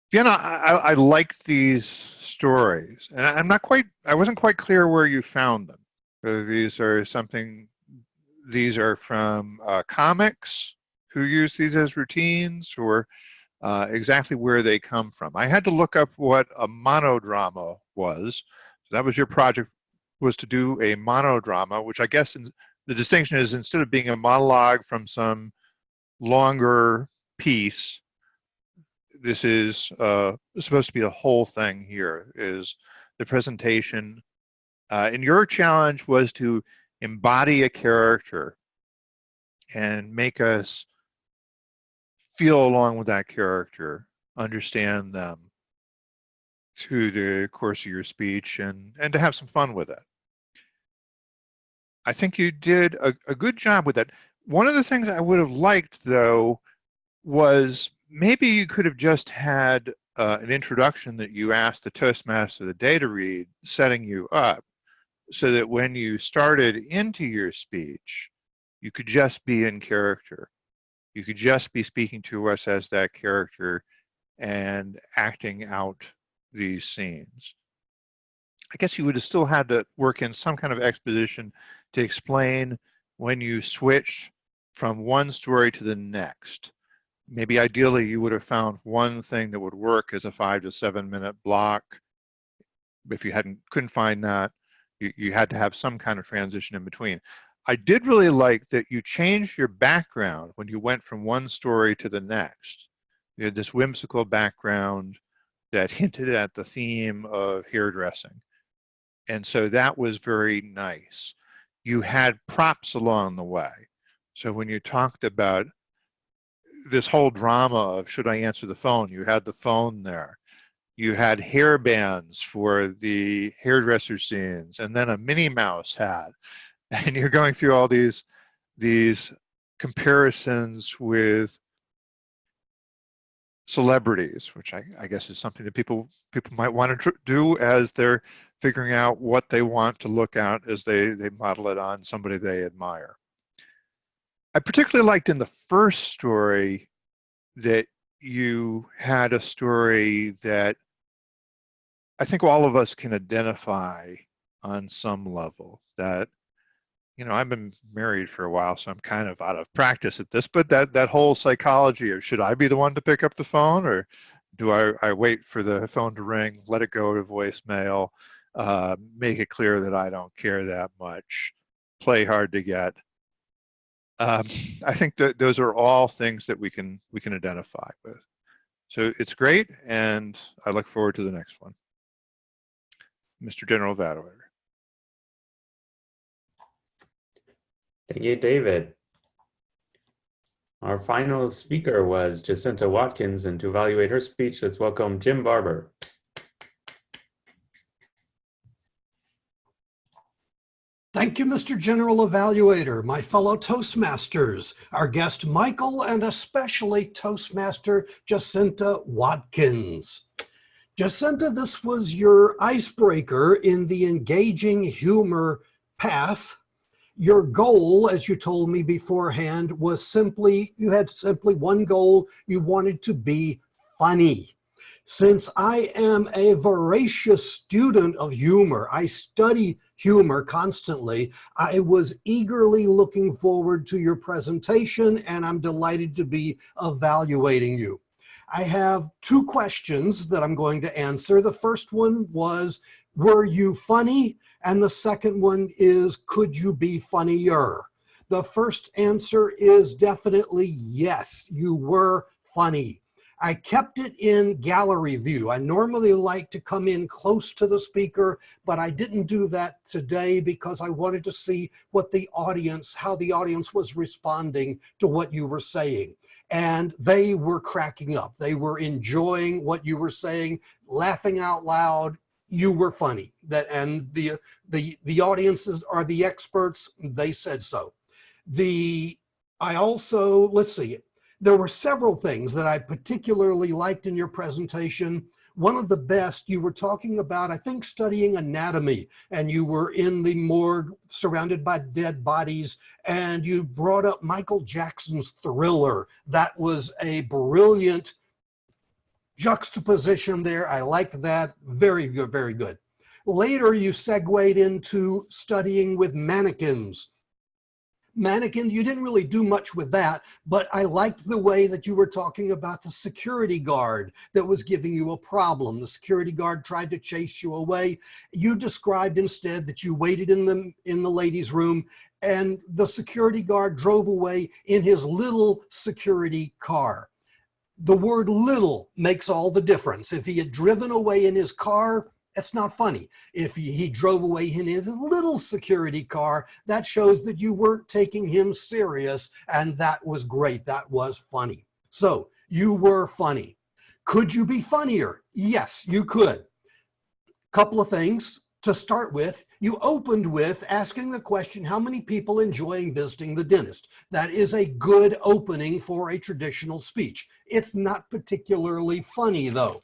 Viviana, I liked these stories, and I wasn't quite clear where you found them. Whether these are from comics who use these as routines, or exactly where they come from. I had to look up what a monodrama was. So that was your project, was to do a monodrama, which I guess the distinction is, instead of being a monologue from some longer piece, this is supposed to be the whole thing here, is the presentation. And your challenge was to embody a character and make us feel along with that character, understand them through the course of your speech, and to have some fun with it. I think you did a good job with that. One of the things I would have liked, though, was maybe you could have just had an introduction that you asked the Toastmaster of the day to read, setting you up, so that when you started into your speech, you could just be in character. You could just be speaking to us as that character and acting out these scenes. I guess you would have still had to work in some kind of exposition to explain when you switch from one story to the next. Maybe ideally you would have found one thing that would work as a 5 to 7 minute block. If you couldn't find that, you had to have some kind of transition in between. I did really like that you changed your background when you went from one story to the next. You had this whimsical background that hinted at the theme of hairdressing. And so that was very nice. You had props along the way. So when you talked about this whole drama of should I answer the phone, you had the phone there. You had hair bands for the hairdresser scenes, and then a Minnie Mouse hat. And you're going through all these comparisons with celebrities, which I guess is something that people might want to do as they're figuring out what they want to look at as they model it on somebody they admire. I particularly liked in the first story that you had a story that I think all of us can identify on some level. That, you know, I've been married for a while, so I'm kind of out of practice at this, but that whole psychology of, should I be the one to pick up the phone, or do I wait for the phone to ring, let it go to voicemail, make it clear that I don't care that much, play hard to get. I think that those are all things that we can identify with. So it's great, and I look forward to the next one. Mr. General Evaluator. Thank you, David. Our final speaker was Jacinta Watkins, and to evaluate her speech, let's welcome Jim Barber. Thank you, Mr. General Evaluator, my fellow Toastmasters, our guest Michael, and especially Toastmaster Jacinta Watkins. Jacinta, this was your icebreaker in the engaging humor path. Your goal, as you told me beforehand, was you had simply one goal. You wanted to be funny. Since I am a voracious student of humor, I study humor constantly, I was eagerly looking forward to your presentation, and I'm delighted to be evaluating you. I have two questions that I'm going to answer. The first one was, were you funny? And the second one is, could you be funnier? The first answer is definitely yes, you were funny. I kept it in gallery view. I normally like to come in close to the speaker, but I didn't do that today because I wanted to see what the audience, how the audience was responding to what you were saying. And they were cracking up. They were enjoying what you were saying, laughing out loud. You were funny. And the audiences are the experts. They said so. I also, let's see, there were several things that I particularly liked in your presentation. One of the best, you were talking about, I think, studying anatomy, and you were in the morgue surrounded by dead bodies, and you brought up Michael Jackson's Thriller. That was a brilliant juxtaposition there. I liked that. Very good, very good. Later, you segued into studying with mannequins. Mannequin, you didn't really do much with that, but I liked the way that you were talking about the security guard that was giving you a problem. The security guard tried to chase you away. You described instead that you waited in the ladies' room and the security guard drove away in his little security car. The word little makes all the difference. If he had driven away in his car, it's not funny. If he drove away in his little security car, that shows that you weren't taking him serious, and that was great. That was funny. So you were funny. Could you be funnier? Yes, you could. Couple of things to start with. You opened with asking the question, how many people enjoying visiting the dentist? That is a good opening for a traditional speech. It's not particularly funny, though.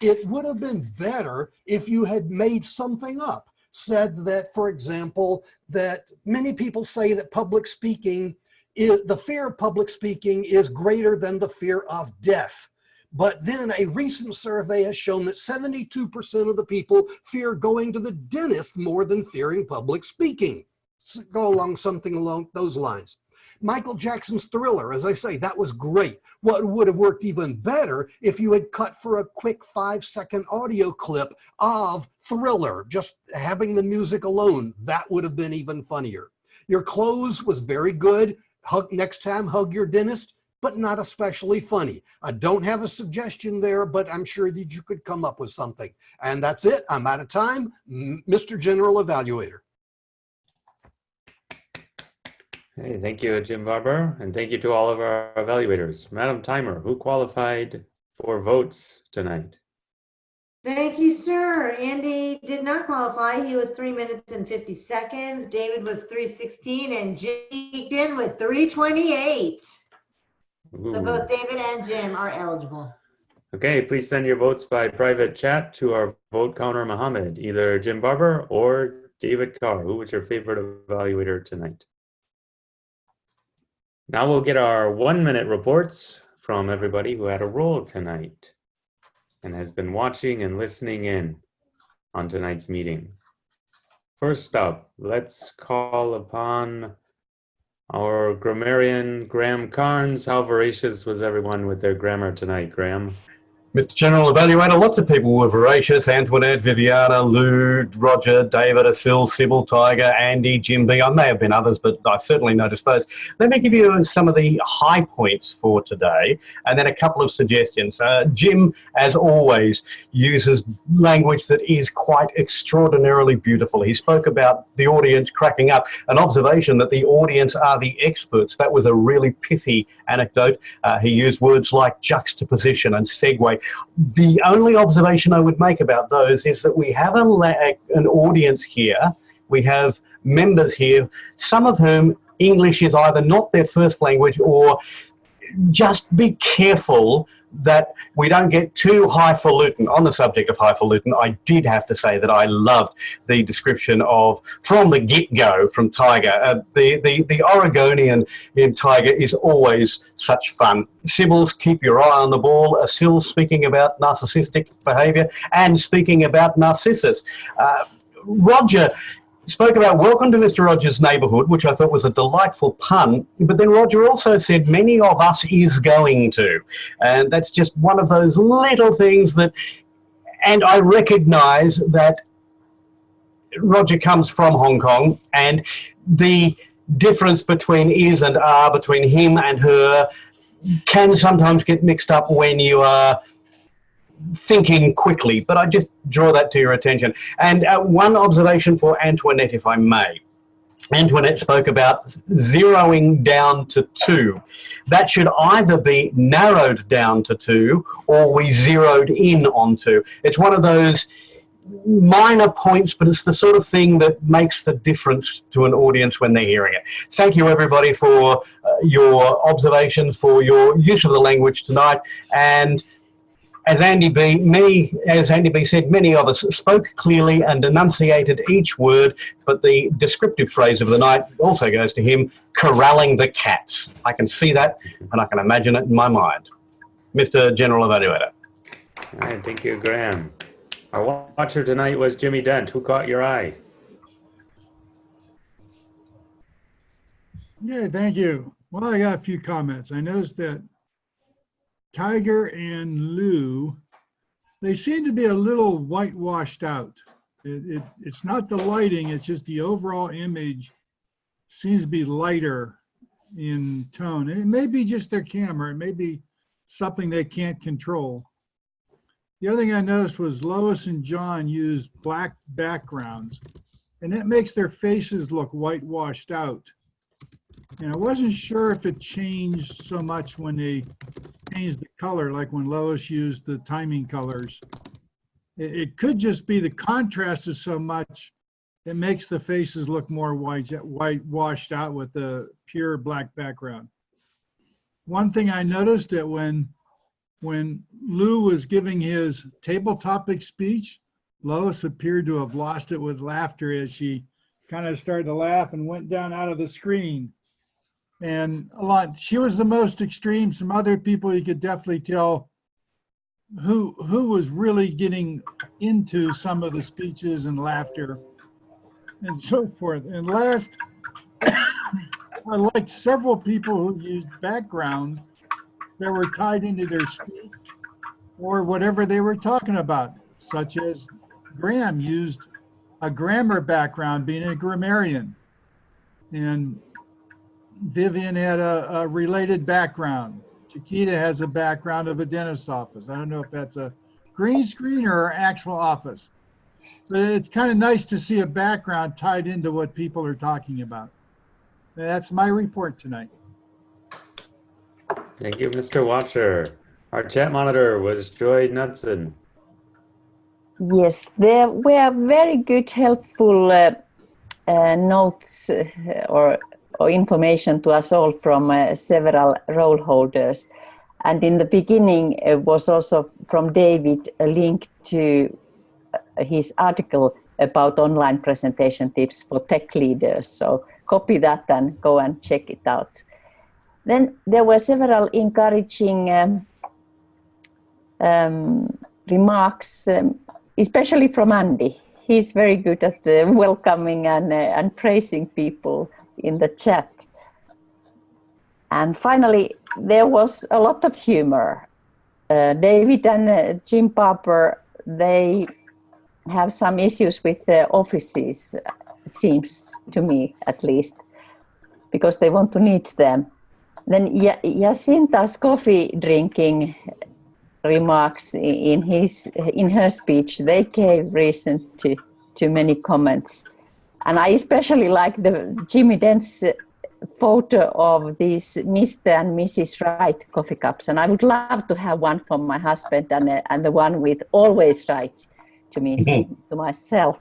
It would have been better if you had made something up, said that, for example, that many people say that public speaking, the fear of public speaking is greater than the fear of death. But then a recent survey has shown that 72% of the people fear going to the dentist more than fearing public speaking. So go along something along those lines. Michael Jackson's Thriller, as I say, that was great. What would have worked even better if you had cut for a quick 5-second audio clip of Thriller, just having the music alone. That would have been even funnier. Your close was very good. Next time, hug your dentist, but not especially funny. I don't have a suggestion there, but I'm sure that you could come up with something. And that's it. I'm out of time. Mr. General Evaluator. Hey, thank you, Jim Barber, and thank you to all of our evaluators. Madam Timer, who qualified for votes tonight? Thank you, sir. Andy did not qualify. He was 3 minutes and 50 seconds. David was 3:16, and Jim eked in with 3:28. So both David and Jim are eligible. Okay, please send your votes by private chat to our vote counter Mohammed, either Jim Barber or David Carr. Who was your favorite evaluator tonight? Now we'll get our 1-minute reports from everybody who had a role tonight and has been watching and listening in on tonight's meeting. First up, let's call upon our grammarian, Graham Carnes. How voracious was everyone with their grammar tonight, Graham? Mr. General Evaluator, lots of people were voracious. Antoinette, Viviana, Lou, Roger, David, Asil, Sybil, Tiger, Andy, Jim B. I may have been others, but I certainly noticed those. Let me give you some of the high points for today and then a couple of suggestions. Jim, as always, uses language that is quite extraordinarily beautiful. He spoke about the audience cracking up, an observation that the audience are the experts. That was a really pithy anecdote. He used words like juxtaposition and segue. The only observation I would make about those is that we have an audience here. We have members here, some of whom English is either not their first language, or just be careful that we don't get too highfalutin. On the subject of highfalutin, I did have to say that I loved the description of, from the get-go, from Tiger. The Oregonian in Tiger is always such fun. Sybil's keep your eye on the ball. Sybil speaking about narcissistic behaviour and speaking about Narcissus. Roger spoke about welcome to Mr. Rogers' neighbourhood, which I thought was a delightful pun, but then Roger also said many of us is going to. And that's just one of those little things that, and I recognise that Roger comes from Hong Kong, and the difference between is and are, between him and her, can sometimes get mixed up when you are thinking quickly, but I just draw that to your attention. And one observation for Antoinette, if I may. Antoinette spoke about zeroing down to 2. That should either be narrowed down to 2 or we zeroed in on 2. It's one of those minor points, but it's the sort of thing that makes the difference to an audience when they're hearing it. Thank you, everybody, for your observations, for your use of the language tonight. And as Andy B said, many of us spoke clearly and enunciated each word, but the descriptive phrase of the night also goes to him, corralling the cats. I can see that, and I can imagine it in my mind. Mr. General Evaluator. All right, thank you, Graham. Our watcher tonight was Jimmy Dent. Who caught your eye? Yeah, thank you. Well, I got a few comments. I noticed that Tiger and Lou, they seem to be a little whitewashed out. It's not the lighting, it's just the overall image seems to be lighter in tone. And it may be just their camera, it may be something they can't control. The other thing I noticed was Lois and John used black backgrounds, and it makes their faces look whitewashed out. And I wasn't sure if it changed so much when they changed the color, like when Lois used the timing colors. It could just be the contrast is so much, it makes the faces look more whitewashed out with the pure black background. One thing I noticed that when Lou was giving his table topic speech, Lois appeared to have lost it with laughter as she kind of started to laugh and went down out of the screen. And she was the most extreme. Some other people, you could definitely tell who was really getting into some of the speeches and laughter and so forth. And last, I liked several people who used backgrounds that were tied into their speech or whatever they were talking about, such as Graham used a grammar background, being a grammarian, and Vivian had a related background. Chiquita has a background of a dentist office. I don't know if that's a green screen or an actual office, but it's kind of nice to see a background tied into what people are talking about. That's my report tonight. Thank you, Mr. Watcher. Our chat monitor was Joy Knudsen. Yes, there were very good, helpful notes or information to us all from several role holders. And in the beginning, it was also from David a link to his article about online presentation tips for tech leaders. So copy that and go and check it out. Then there were several encouraging remarks, especially from Andy. He's very good at welcoming and praising people in the chat. And finally, there was a lot of humor. David and Jim Barber, they have some issues with offices, seems to me at least, because they want to need them. Then Jacinta's coffee drinking remarks in her speech, they gave reason to many comments. And I especially like the Jimmy Dent's photo of these Mr. and Mrs. Right coffee cups. And I would love to have one for my husband and the one with always right to me, to myself.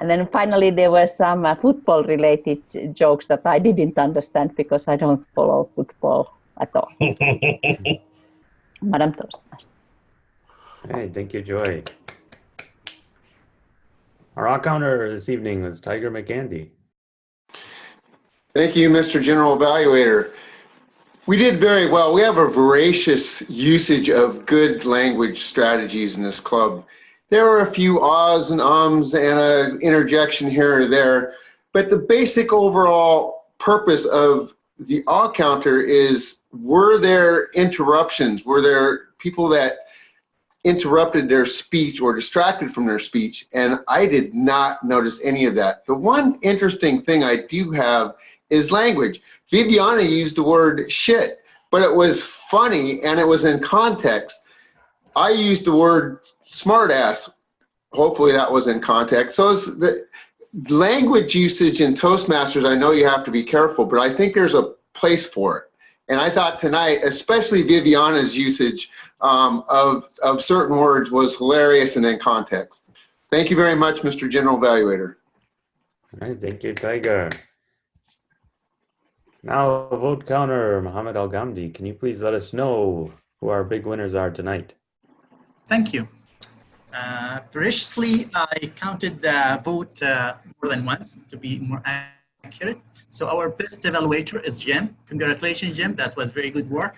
And then finally, there were some football related jokes that I didn't understand because I don't follow football at all. Madam Toastmaster. Hey, thank you, Joy. Our all counter this evening was Tiger McAndy. Thank you, Mr. General Evaluator. We did very well. We have a voracious usage of good language strategies in this club. There were a few ahs and ums and an interjection here or there, but the basic overall purpose of the ah counter is, were there interruptions? Were there people that interrupted their speech or distracted from their speech? And I did not notice any of that. The one interesting thing I do have is language. Viviana used the word shit, but it was funny and it was in context. I used the word smartass. Hopefully that was in context. So it's the language usage in Toastmasters, I know you have to be careful, but I think there's a place for it. And I thought tonight, especially Viviana's usage of certain words was hilarious and in context. Thank you very much, Mr. General Evaluator. All right, thank you, Tiger. Now, vote counter, Mohammed Al-Ghamdi. Can you please let us know who our big winners are tonight? Thank you. Voraciously, I counted the vote more than once to be more accurate. So our best evaluator is Jim. Congratulations, Jim. That was very good work.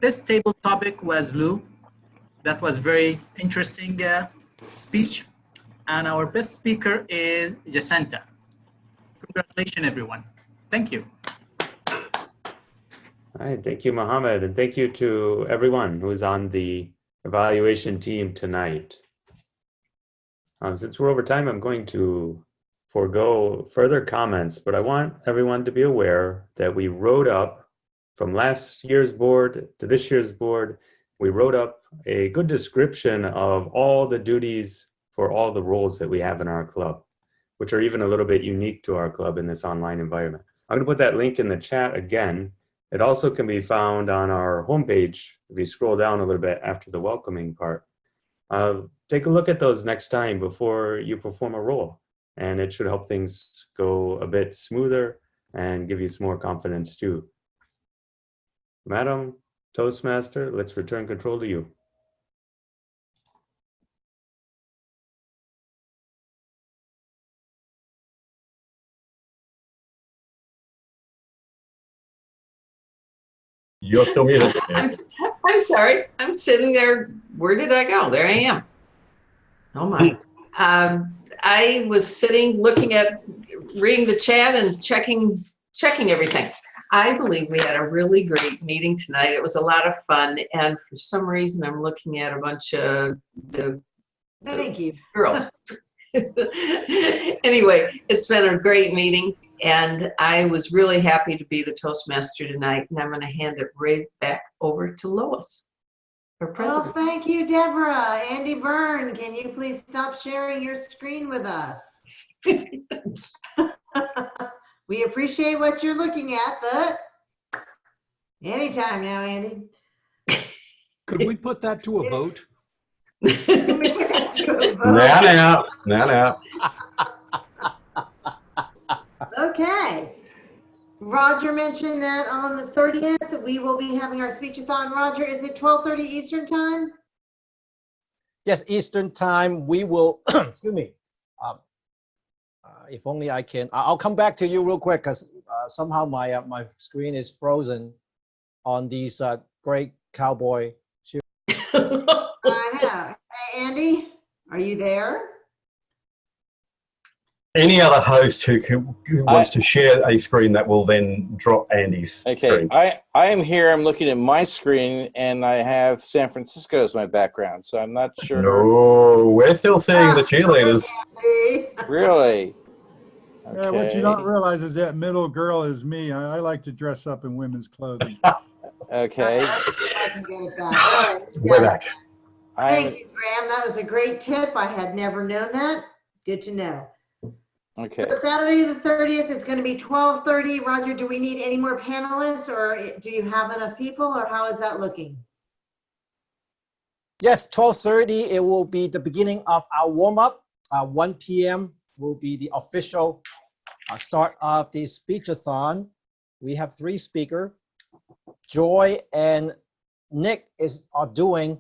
Best table topic was Lou. That was very interesting speech. And our best speaker is Jacinta. Congratulations, everyone. Thank you. All right, thank you, Mohammed, and thank you to everyone who is on the evaluation team tonight. Since we're over time, I'm going to forego further comments, but I want everyone to be aware that we wrote up from last year's board to this year's board, we wrote up a good description of all the duties for all the roles that we have in our club, which are even a little bit unique to our club in this online environment. I'm gonna put that link in the chat again. It also can be found on our homepage if you scroll down a little bit after the welcoming part. Take a look at those next time before you perform a role, and it should help things go a bit smoother and give you some more confidence too. Madam Toastmaster, let's return control to you. You're still muted. I'm sorry. I'm sitting there. Where did I go? There I am. Oh my. I was sitting, looking at, reading the chat and checking everything. I believe we had a really great meeting tonight. It was a lot of fun, and for some reason, I'm looking at a bunch of the Thank you. girls. Anyway, it's been a great meeting, and I was really happy to be the Toastmaster tonight, and I'm going to hand it right back over to Lois, our president. Well, thank you, Deborah. Andy Byrne, can you please stop sharing your screen with us? We appreciate what you're looking at, but anytime now, Andy. Could we put that to a vote? Can we put that to a vote? Now. Okay. Roger mentioned that on the 30th, we will be having our speech-a-thon. Roger, is it 12:30 Eastern time? Yes, Eastern time. We will, excuse me. If only I can, I'll come back to you real quick because somehow my screen is frozen on these great cowboy shoes. I know. Hey, Andy, are you there? Any other host who wants to share a screen that will then drop Andy's screen. I am here. I'm looking at my screen, and I have San Francisco as my background, so I'm not sure. No, we're still seeing the cheerleaders. Really? Okay. Yeah, what you don't realize is that middle girl is me. I like to dress up in women's clothing. Okay. I can get it back. All right. We're back. Thank you, Graham. That was a great tip. I had never known that. Good to know. Okay. So Saturday the 30th, it's going to be 12:30. Roger, do we need any more panelists, or do you have enough people, or how is that looking? Yes, 12:30. It will be the beginning of our warm-up. 1 p.m. will be the official start of the speech-a-thon. We have 3 speakers. Joy and Nick are doing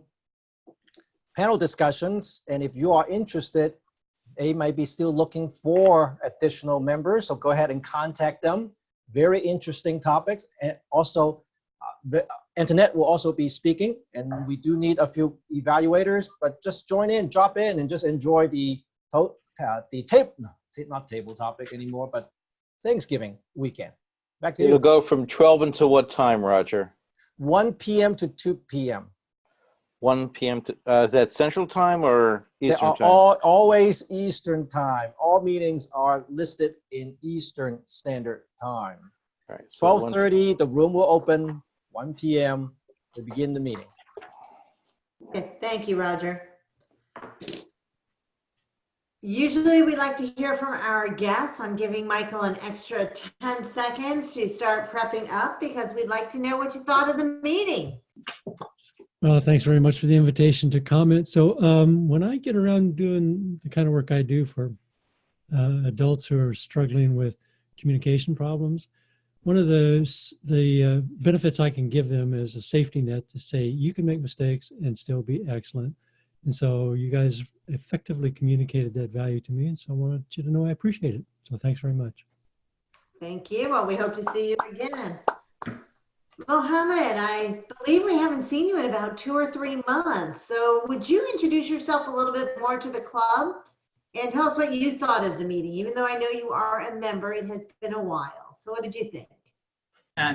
panel discussions, and if you are interested, they might be still looking for additional members, so go ahead and contact them. Very interesting topics, and also the Antoinette will also be speaking, and we do need a few evaluators, but just join in, drop in, and just enjoy the not table topic anymore, but Thanksgiving weekend. Back to It'll you. go from 12 until what time, Roger? 1 p.m. to 2 p.m. 1 p.m. to, is that Central Time or Eastern They are Time? always Eastern Time. All meetings are listed in Eastern Standard Time. All right, so 12:30, the room will open. 1 p.m. to begin the meeting. Okay, thank you, Roger. Usually we like to hear from our guests. I'm giving Michael an extra 10 seconds to start prepping up because we'd like to know what you thought of the meeting. Well, thanks very much for the invitation to comment. So when I get around doing the kind of work I do for adults who are struggling with communication problems, one of the benefits I can give them is a safety net to say, you can make mistakes and still be excellent. And so you guys effectively communicated that value to me. And so I wanted you to know I appreciate it. So thanks very much. Thank you. Well, we hope to see you again. Mohammed, I believe we haven't seen you in about 2 or 3 months. So would you introduce yourself a little bit more to the club and tell us what you thought of the meeting? Even though I know you are a member, it has been a while. So what did you think?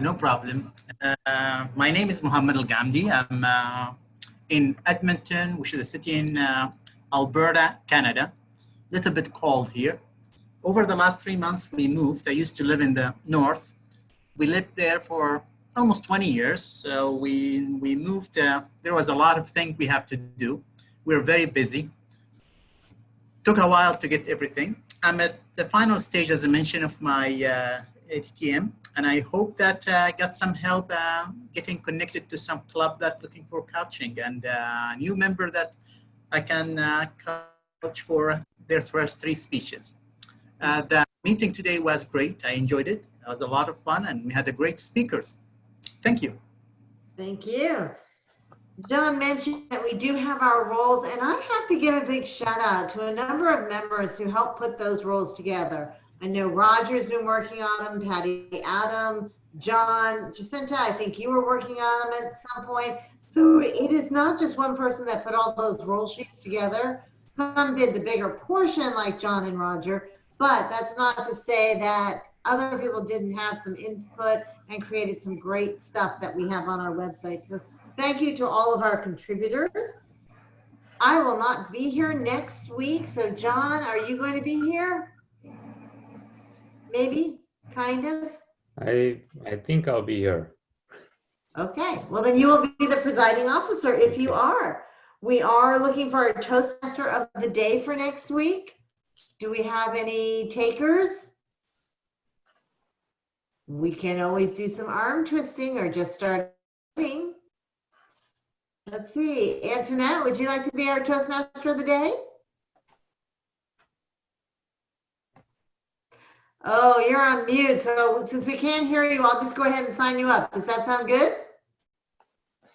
No problem. My name is Mohammed Al-Gamdi. I'm in Edmonton, which is a city in Alberta, Canada. Little bit cold here. Over the last 3 months, we moved. I used to live in the north. We lived there for almost 20 years. So we moved. There was a lot of things we have to do. We're very busy. Took a while to get everything. I'm at the final stage, as I mentioned, of my ATTM, and I hope that I got some help getting connected to some club that's looking for coaching and a new member that I can coach for their first 3 speeches. The meeting today was great. I enjoyed it. It was a lot of fun, and we had a great speakers. Thank you. Thank you. John mentioned that we do have our roles, and I have to give a big shout out to a number of members who helped put those roles together. I know Roger's been working on them, Patty, Adam, John, Jacinta, I think you were working on them at some point. So it is not just one person that put all those roll sheets together. Some did the bigger portion like John and Roger, but that's not to say that other people didn't have some input and created some great stuff that we have on our website. So thank you to all of our contributors. I will not be here next week. So John, are you going to be here? Maybe, kind of. I think I'll be here. Okay, well then you will be the presiding officer if you are. We are looking for a Toastmaster of the day for next week. Do we have any takers? We can always do some arm twisting or just start doing. Let's see, Antoinette, would you like to be our Toastmaster of the day? Oh, you're on mute. So since we can't hear you, I'll just go ahead and sign you up. Does that sound good?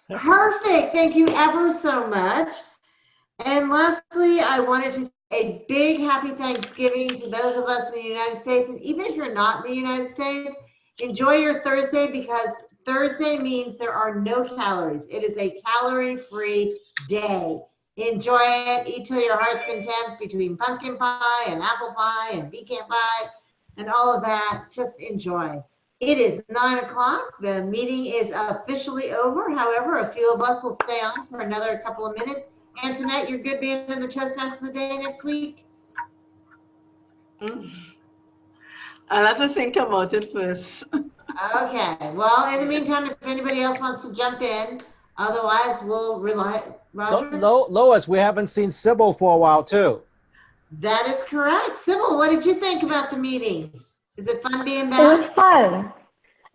Perfect. Thank you ever so much. And lastly, I wanted to say a big happy Thanksgiving to those of us in the United States. And even if you're not in the United States, enjoy your Thursday because Thursday means there are no calories. It is a calorie-free day. Enjoy it. Eat till your heart's content between pumpkin pie and apple pie and pecan pie. And all of that, just enjoy. It is 9 o'clock. The meeting is officially over. However, a few of us will stay on for another couple of minutes. Antoinette, you're good being in the Toastmaster of the Day next week? I'll have to think about it first. Okay. Well, in the meantime, if anybody else wants to jump in, otherwise we'll rely. Roger? Lois, we haven't seen Sybil for a while too. That is correct. Sybil, what did you think about the meeting? Is it fun being back? It was fun.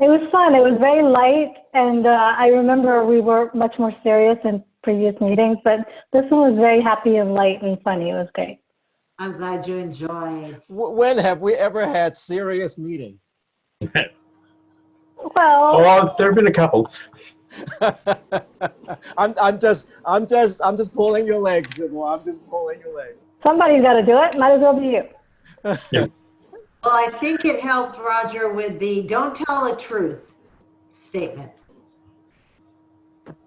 It was fun. It was very light, and I remember we were much more serious in previous meetings, but this one was very happy and light and funny. It was great. I'm glad you enjoyed. When have we ever had serious meetings? Well, Oh, there have been a couple. I'm just pulling your legs, Sybil. I'm just pulling your legs. somebody's got to do it. Might as well be you. Well, I think it helped Roger with the don't tell a truth statement.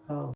Oh.